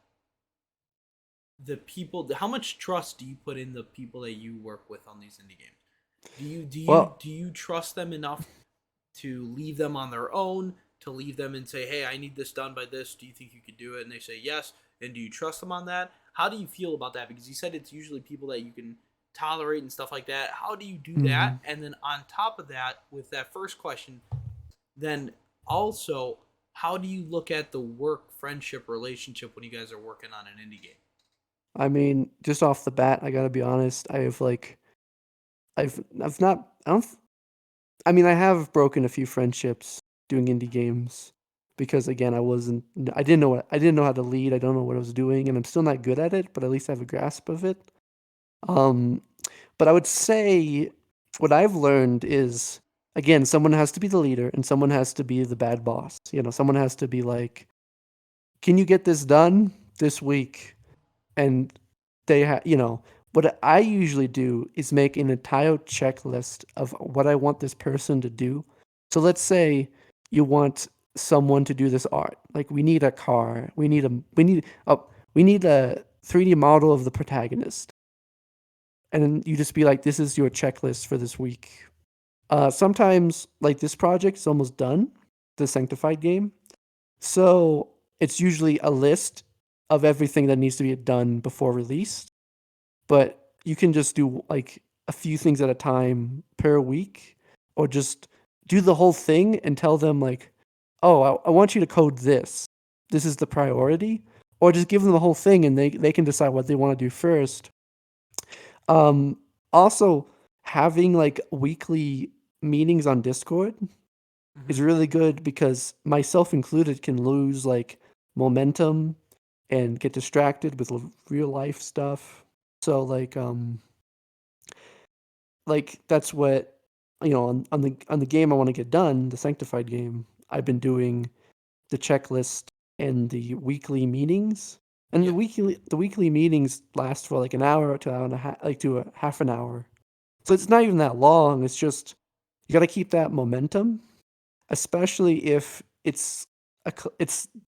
the people, how much trust do you put in the people that you work with on these indie games? Well, Do you trust them enough to leave them on their own, to leave them and say, "Hey, I need this done by this. Do you think you could do it?" And they say yes. And do you trust them on that? How do you feel about that? Because you said it's usually people that you can tolerate and stuff like that. How do you do that? mhm. And then on top of that, with that first question, then also, how do you look at the work friendship relationship when you guys are working on an indie game? I mean, just off the bat, I gotta be honest. I've not. I don't. I mean, I have broken a few friendships doing indie games because again, I didn't know how to lead. I don't know what I was doing, and I'm still not good at it. But at least I have a grasp of it. Um, but I would say what I've learned is again, someone has to be the leader and someone has to be the bad boss. Someone has to be like, "Can you get this done this week?" And what I usually do is make an entire checklist of what I want this person to do. So let's say you want someone to do this art. Like we need a car, we need a 3D model of the protagonist. And then you just be like, this is your checklist for this week. Sometimes like this project is almost done, the Sanctified game. So it's usually a list of everything that needs to be done before release, but you can just do like a few things at a time per week, or just do the whole thing and tell them like, oh, I want you to code this. This is the priority, or just give them the whole thing and they can decide what they want to do first. Also, having like weekly meetings on Discord is Mm-hmm. really good because myself included can lose like momentum and get distracted with real life stuff. So like that's what on the game I want to get done, the Sanctified game. I've been doing the checklist and the weekly meetings. And Yeah. the weekly meetings last for like an hour to hour and a half, like to a half an hour. So it's not even that long. It's just you got to keep that momentum, especially if it's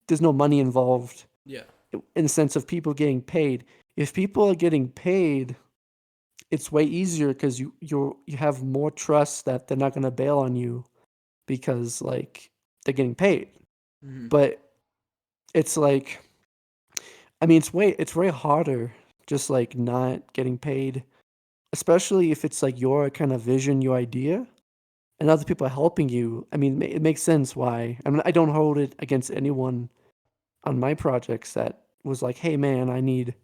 there's no money involved Yeah. in the sense of people getting paid. If people are getting paid, it's way easier because you have more trust that they're not going to bail on you because like they're getting paid. Mm-hmm. But it's like, I mean, it's way harder just like not getting paid, especially if it's like your kind of vision, your idea, and other people are helping you. I mean, it makes sense why. I mean, I don't hold it against anyone on my projects that was like, "Hey, man, I need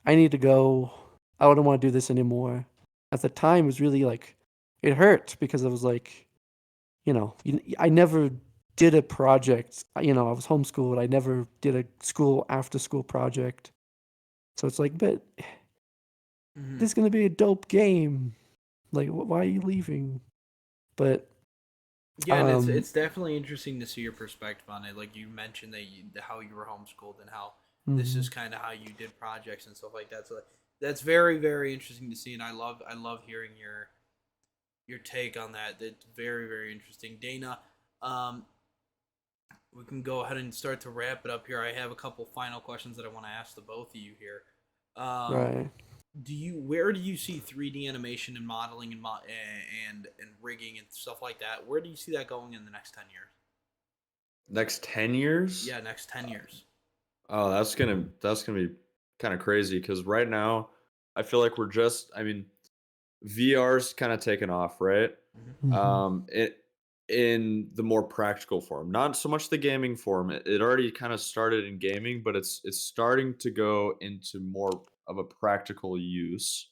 to go. I don't want to do this anymore." At the time, it was really like it hurt because I was like, I never did a project. I was homeschooled. I never did a school after school project. So it's like, but Mm-hmm. this is gonna be a dope game. Like, why are you leaving? But Yeah, and um, it's definitely interesting to see your perspective on it. Like you mentioned that how you were homeschooled and how this is mhm. kind of how you did projects and stuff like that. So that's very very interesting to see, and I love hearing your take on that. That's very very interesting, Dana. Um, we can go ahead and start to wrap it up here. I have a couple final questions that I want to ask the both of you here. Um, Right. do you where do you see 3D animation and modeling and and rigging and stuff like that? Where do you see that going in the next 10 years? Next 10 years? Yeah, next 10 years. Oh, that's gonna be kind of crazy because right now I feel like we're just I mean VR's kind of taken off, right? Hmm. Mhm. It in the more practical form, not so much the gaming form. It already kind of started in gaming, but it's starting to go into more of a practical use.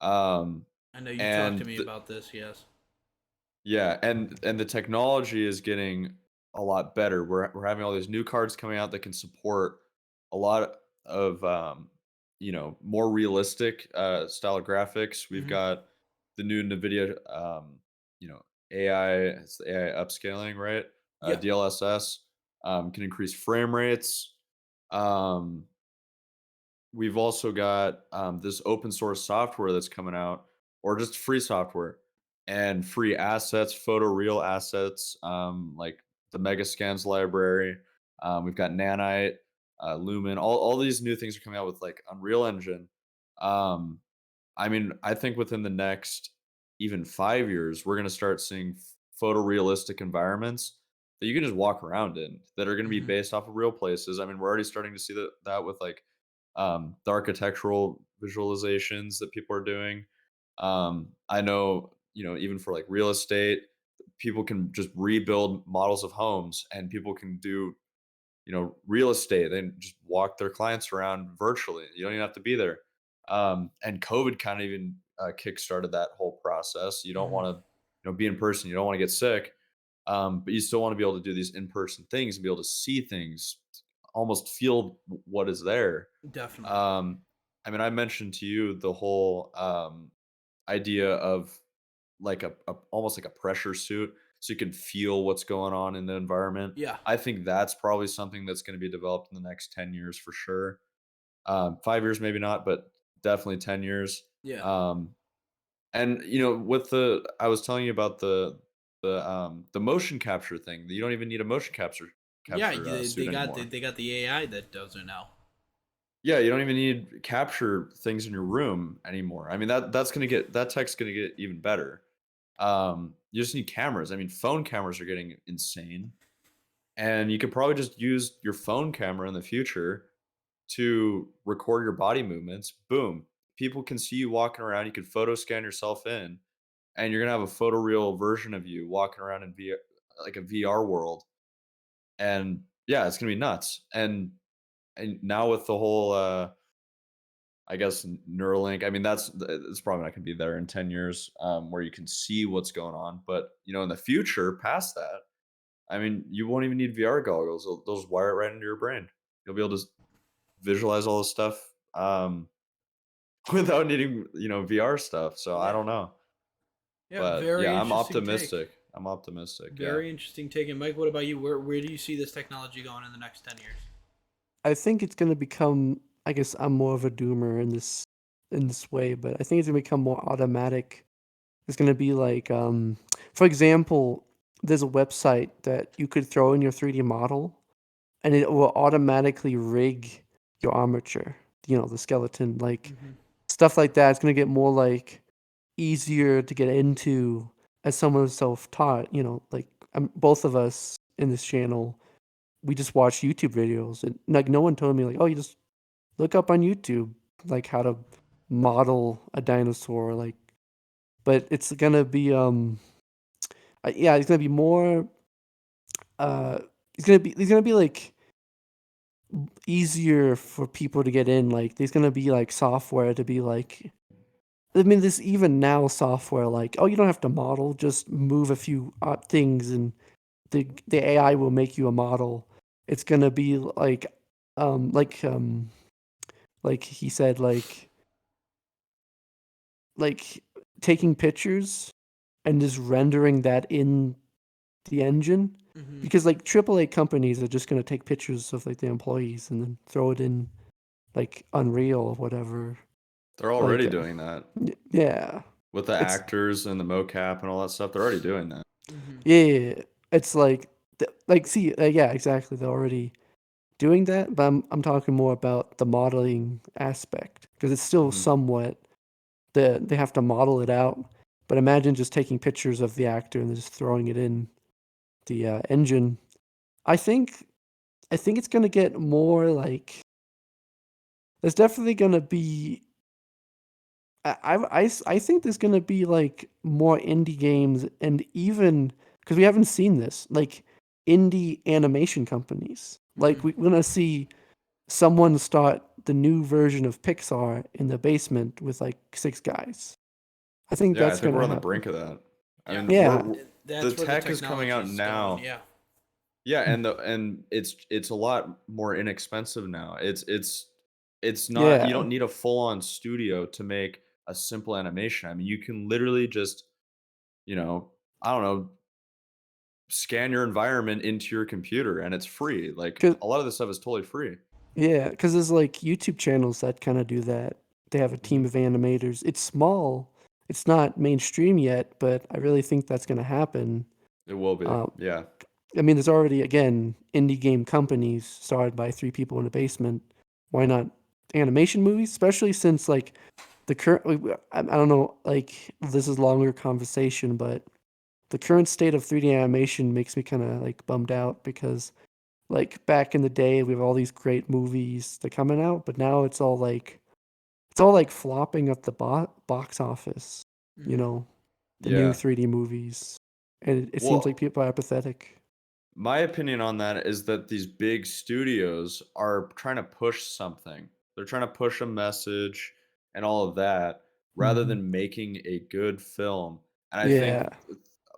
Um, I know you talked to and me the, about this. Yes. yeah, and the technology is getting a lot better. We're having all these new cards coming out that can support a lot of more realistic style of graphics. We've Hmm. got the new NVIDIA you know AI, it's the AI upscaling, right? Yeah. DLSS can increase frame rates. Um, we've also got this open source software that's coming out, or just free software and free assets, photoreal assets, like the Megascans library. We've got Nanite, Lumen. All these new things are coming out with like Unreal Engine. Um, I mean, I think within the next even 5 years, we're gonna start seeing photorealistic environments that you can just walk around in that are gonna be Hmm. based off of real places. I mean, we're already starting to see that with like the architectural visualizations that people are doing. I know, even for like real estate, people can just rebuild models of homes and people can do, real estate and just walk their clients around virtually. You don't even have to be there. And COVID kind of even kick-started that whole process. You don't Hmm. want to, be in person. You don't want to get sick, but you still want to be able to do these in-person things and be able to see things, almost feel what is there. Definitely. Um, I mean, I mentioned to you the whole idea of like almost like a pressure suit, so you can feel what's going on in the environment. Yeah. I think that's probably something that's going to be developed in the next 10 years for sure. 5 years maybe not, but definitely 10 years. Yeah. Um, and with I was telling you about the motion capture thing. You don't even need a motion Yeah. capture They suit got anymore. they got the AI that does it now. Yeah, you don't even need capture things in your room anymore. I mean, that tech's gonna get even better. You just need cameras. I mean, phone cameras are getting insane, and you could probably just use your phone camera in the future to record your body movements. Boom, people can see you walking around. You can photo scan yourself in, and you're gonna have a photoreal version of you walking around in like a VR world. And yeah, it's gonna be nuts. And now with the whole I guess Neuralink. I mean, it's probably not going to be there in 10 years, where you can see what's going on. But in the future, past that, I mean, you won't even need VR goggles. They'll just wire it right into your brain. You'll be able to visualize all this stuff, without needing VR stuff. So I Yeah. don't know, Yeah. but Very yeah, I'm interesting take. optimistic. I'm optimistic. Yeah. Very interesting take. And Mike, what about you? Where do you see this technology going in the next 10 years? I think it's gonna become. I guess I'm more of a doomer in this way, but I think it's gonna become more automatic. It's gonna be like, for example, there's a website that you could throw in your 3D model, and it will automatically rig your armature. The skeleton, like Hmm. stuff like that. It's gonna get more like easier to get into as someone who's self-taught. Like both of us in this channel, we just watch YouTube videos, and like no one told me like, oh, you just look up on YouTube like how to model a dinosaur, like. But it's gonna be yeah, it's gonna be more uh it's gonna be like easier for people to get in. Like there's gonna be like software to be like, I mean, there's even now software like, oh, you don't have to model, just move a few things, and the AI will make you a model. It's gonna be um like um like he said, like taking pictures and just rendering that in the engine, Hmm. because like AAA companies are just gonna take pictures of like the employees and then throw it in like Unreal or whatever. They're Like already doing that yeah, with the it's actors and the mocap and all that stuff. They're already doing that. Hmm. yeah, yeah, yeah. It's like see, yeah, exactly. They're already doing that, but I'm talking more about the modeling aspect because it's still Mhm. somewhat they have to model it out. But imagine just taking pictures of the actor and then just throwing it in the engine. I think I think it's gonna get more like there's definitely gonna be. I think there's gonna be like more indie games, and even because we haven't seen this, like indie animation companies. Like Hmm. we're gonna see someone start the new version of Pixar in the basement with like six guys. I think Yeah, I that's think we're gonna on the happen. brink of that. I Yeah. mean, Yeah, the That's where the tech is coming technology out is going. now. Yeah. Yeah, and it's a lot more inexpensive now. It's not, you yeah, don't need a full-on studio to make a simple animation. I mean, you can literally just, you know, I don't know, scan your environment into your computer and it's free. Like cause a lot of this stuff is totally free. yeah, cause there's like YouTube channels that kind of do that. They have a team Mhm. of animators. It's small. It's not mainstream yet, but I really think that's gonna happen. It will be. Um, Yeah. I mean, there's already, again, indie game companies started by three people in a basement. Why not animation movies? Especially since, like, the current, I don't know, like, this is longer conversation, but the current state of 3D animation makes me kind of, like, bummed out because, like, back in the day, we have all these great movies that are coming out, but now it's all, like, flopping at the box office, you Mhm. know, the new Yeah. 3D movies. And it seems like Well, people are apathetic. my opinion on that is that these big studios are trying to push something. They're trying to push a message and all of that rather Mhm. than making a good film. And I think Yeah.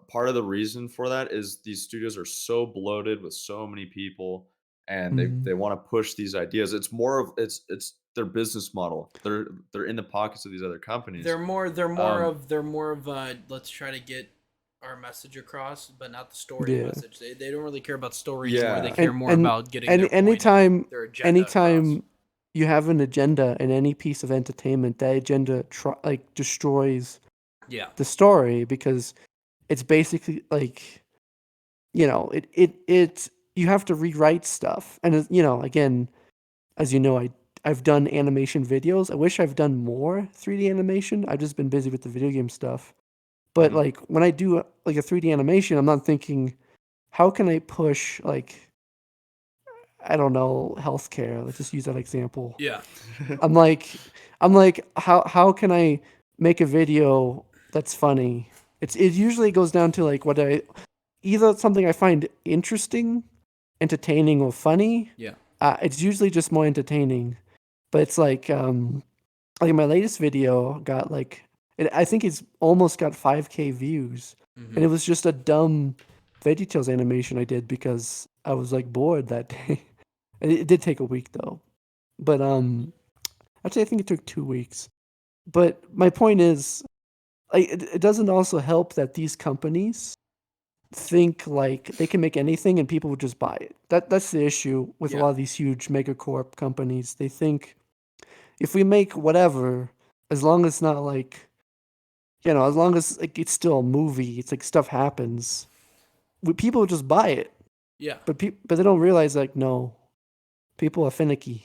part of the reason for that is these studios are so bloated with so many people and they Mhm. want to push these ideas. It's more of it's their business model. They're in the pockets of these other companies. Um They're more of let's try to get our message across, but not the story Yeah. message. They don't really care about story anymore. They yeah. care more And about getting their point and anytime their agenda across. anytime you have an agenda in any piece of entertainment, that agenda like destroys Yeah. the story because it's basically like, it you have to rewrite stuff. And again, as you know, I've done animation videos. I wish I've done more 3D animation. I've just been busy with the video game stuff. But Mhm. like when I do like a 3D animation, I'm not thinking, how can I push, like, I don't know, healthcare. Let's just use that example. Yeah. I'm like I'm like, how can I make a video that's funny? It usually goes down to like what I either something I find interesting, entertaining, or funny. Yeah. It's usually just more entertaining. But it's like my latest video got like I think it's almost got 5K views, and Hmm. it was just a dumb VeggieTales animation I did because I was like bored that day. And it did take a week though, but actually I think it took 2 weeks. But my point is, like, it doesn't also help that these companies think like they can make anything and people would just buy it. That's the issue with a Yeah. lot of these huge megacorp companies. They think if we make whatever, as long as it's not like, as long as like it's still a movie, it's like stuff happens, people will just buy it. Yeah. But they don't realize, like, no, people are finicky.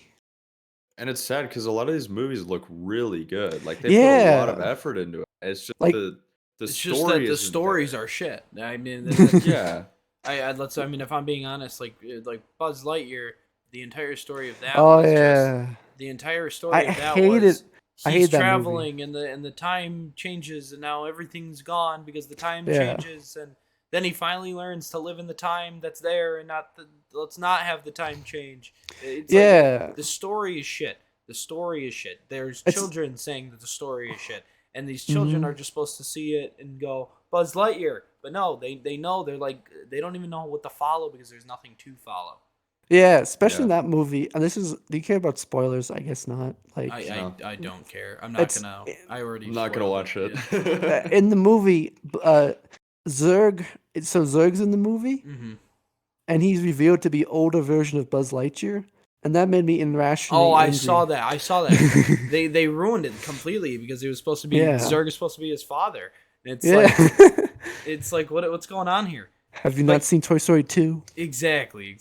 And it's sad because a lot of these movies look really good. Like they put a lot of Yeah, effort into it. It's just like the It's just that story the isn't stories there. are shit. I mean, that's Yeah. I mean, if I'm being honest, like Buzz Lightyear, the entire story of that oh was just yeah, the entire I story of that hate it. was I he's hate that movie. traveling and the time changes and now everything's gone because the time Yeah, changes and then he finally learns to live in the time that's there and let's not have the time change. It's like yeah. the story is shit. The story is shit. There's It's children saying that the story is shit, and these children hmm are just supposed to see it and go Buzz Lightyear. But no, they know they're like they don't even know what to follow because there's nothing to follow. yeah, especially in Yeah. that movie. And this is, do you care about spoilers? I guess not. I Like, I, No. I don't care. I'm not it's gonna. I already I'm not gonna spoiled it. watch it. Yeah. in the movie. Zurg. So Zurg's in the movie, Hmm. and he's revealed to be older version of Buzz Lightyear, and that made me Oh, irrationally I saw angry. that. I saw that. They ruined it completely because it was supposed to be Yeah, Zurg is supposed to be his father, and yeah. it's like what's going on here? Have you not But seen Toy Story 2? exactly.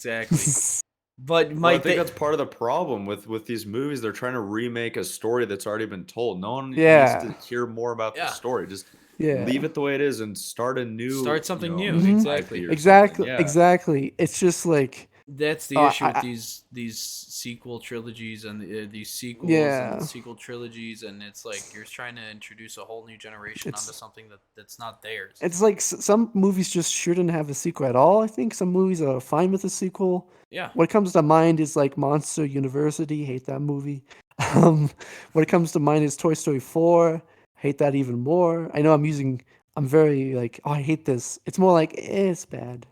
But Well, I Mike, think that's part of the problem with these movies. They're trying to remake a story that's already been told. No one needs to Yeah, hear more about the yeah, story. Just leave yeah. it the way it is and start a new, start something new. hmm IP Exactly. or something. Exactly, Yeah. exactly. It's just like, That's the uh, issue I, with I, these sequel trilogies and these sequels and yeah. sequel trilogies, and it's like you're trying to introduce a whole new generation onto It's something that's not theirs. it's like some movies just shouldn't have a sequel at all. I think some movies are fine with a sequel. Yeah. What comes to mind is like Monster University. Hate that movie. Um, what comes to mind is Toy Story 4. Hate that even more. I know I'm very like, oh, I hate this. It's more like, it's bad.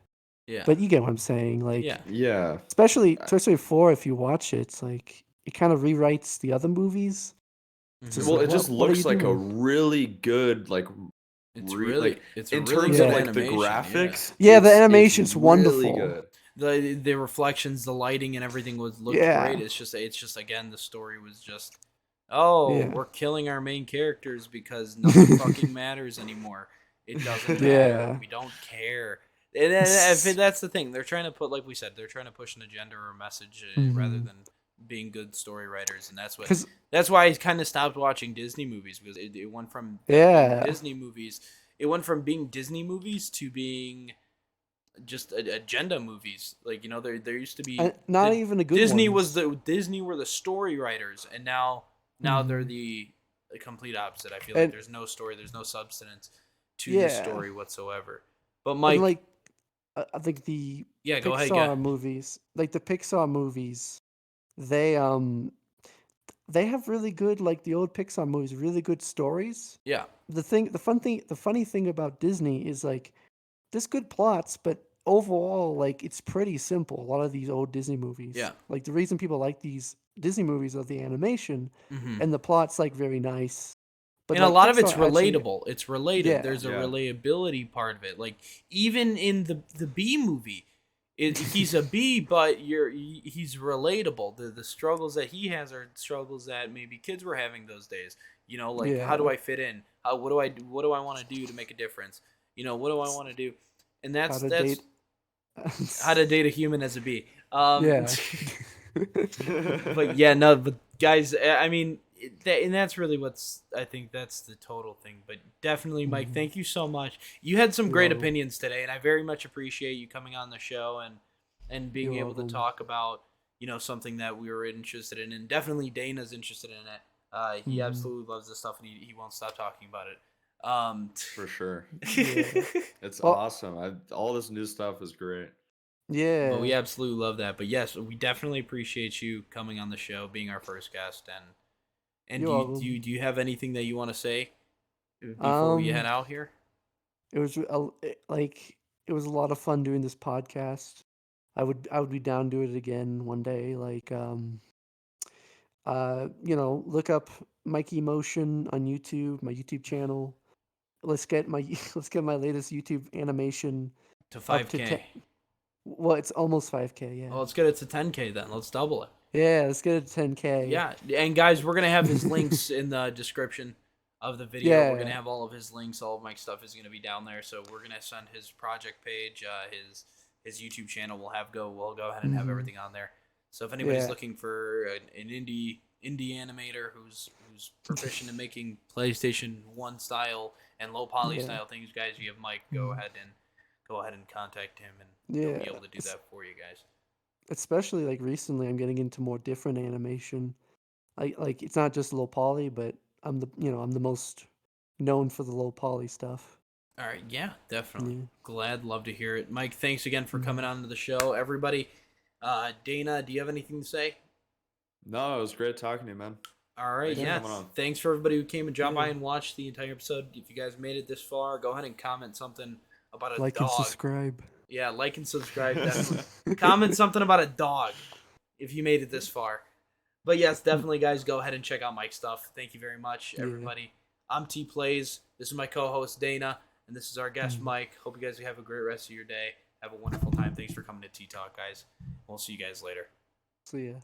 Yeah. But you get what I'm saying. Yeah. Like, Yeah. especially I- Toy Story 4, if you watch it, it's like, it kind of rewrites the other movies. It's just Hmm. Well, like, it just what are you looks like a doing? really good It's a in really terms good of like the animation. Yeah. graphics. Yeah, the It's animation's really wonderful. good. The reflections, the lighting, and everything looked great. Yeah, It's just again the story was just, oh, yeah, we're killing our main characters because nothing fucking matters anymore. It doesn't matter. yeah. We don't care. that's the thing. They're trying to put, like we said, they're trying to push an agenda or a message rather Mhm. than being good story writers, and that's what. 'Cause That's why I kind of stopped watching Disney movies because it went from them being yeah, Disney movies. It went from being Disney movies to being just agenda movies. Like, there used to be not the even the good Disney ones. Disney were the story writers, and now they're Mhm. the complete opposite. I feel like And there's no story, there's no substance to the yeah, story whatsoever. But and Mike, like I think the yeah, go ahead, Pixar movies, like the Pixar movies, they they have really good, like the old Pixar movies, really good stories. yeah, The funny thing about Disney is like there's good plots, but overall, like it's pretty simple. A lot of these old Disney movies, yeah. like the reason people like these Disney movies are the animation, hmm and the plot's like very nice. But And a like lot of it's Pixar actually, relatable. It's related. yeah, There's a Yeah. relatability part of it. Like, even in the B movie, he's a bee, but he's relatable. The struggles that he has are struggles that maybe kids were having those days. Like, how do yeah, I fit in? What do I want to do to make a difference? What do I want to do? And how to that's date. how to date a human as a bee. Yeah. But yeah, no, but guys, I mean, and that's really I think that's the total thing. But definitely, Mike, Mhm. thank you so much. You had some You're great welcome. opinions today, and I very much appreciate you coming on the show and being You're able to welcome. talk about something that we were interested in, and definitely Dana's interested in it. He Mhm. absolutely loves this stuff, and he won't stop talking about it. For sure. Yeah. It's Well, awesome. All this new stuff is great. But we yeah. absolutely love that. But yes, we definitely appreciate you coming on the show, being our first guest, and You're welcome. do you have anything that you want to say before we head Um, out here? it was like it was a lot of fun doing this podcast. I would be down to it again one day. Like look up Mikey Motion on YouTube, my YouTube channel. Let's get my let's get my latest YouTube animation To up to 10. 5K. Well, it's almost 5K. Yeah, Well, let's get it to 10K then. Let's double it. yeah. Let's get it to 10K. Yeah, and guys, we're gonna have his links in the description of the video. We're gonna Yeah. have all of his links. All of Mike's stuff is gonna be down there. So we're gonna send his project page, his YouTube channel. We'll go ahead and have Hmm. everything on there. So if anybody's Yeah. looking for an indie animator who's proficient in making PlayStation 1 style and low poly Yeah. style things, guys, you have Mike. Mhm. Go ahead and contact him, and he'll be Yeah. able to do that for you guys. Especially like recently, I'm getting into more different animation. Like it's not just low poly, but I'm the most known for the low poly stuff. All right, yeah, definitely. Yeah. Love to hear it. Mike, thanks again for coming Mhm. on to the show. Everybody, Dana, do you have anything to say? No, it was great talking to you, man. All right, Thanks for yeah. coming on. Thanks for everybody who came and dropped by Yeah. and watched the entire episode. If you guys made it this far, go ahead and comment something about a Like and dog. subscribe. Yeah, like and subscribe. Definitely. Comment something about a dog if you made it this far. But yes, definitely, guys, go ahead and check out Mike's stuff. Thank you very much, Yeah. everybody. I'm T Plays. This is my co-host Dana, and this is our guest Mhm. Mike. Hope you guys have a great rest of your day. Have a wonderful time. Thanks for coming to T Talk, guys. We'll see you guys later. So yeah.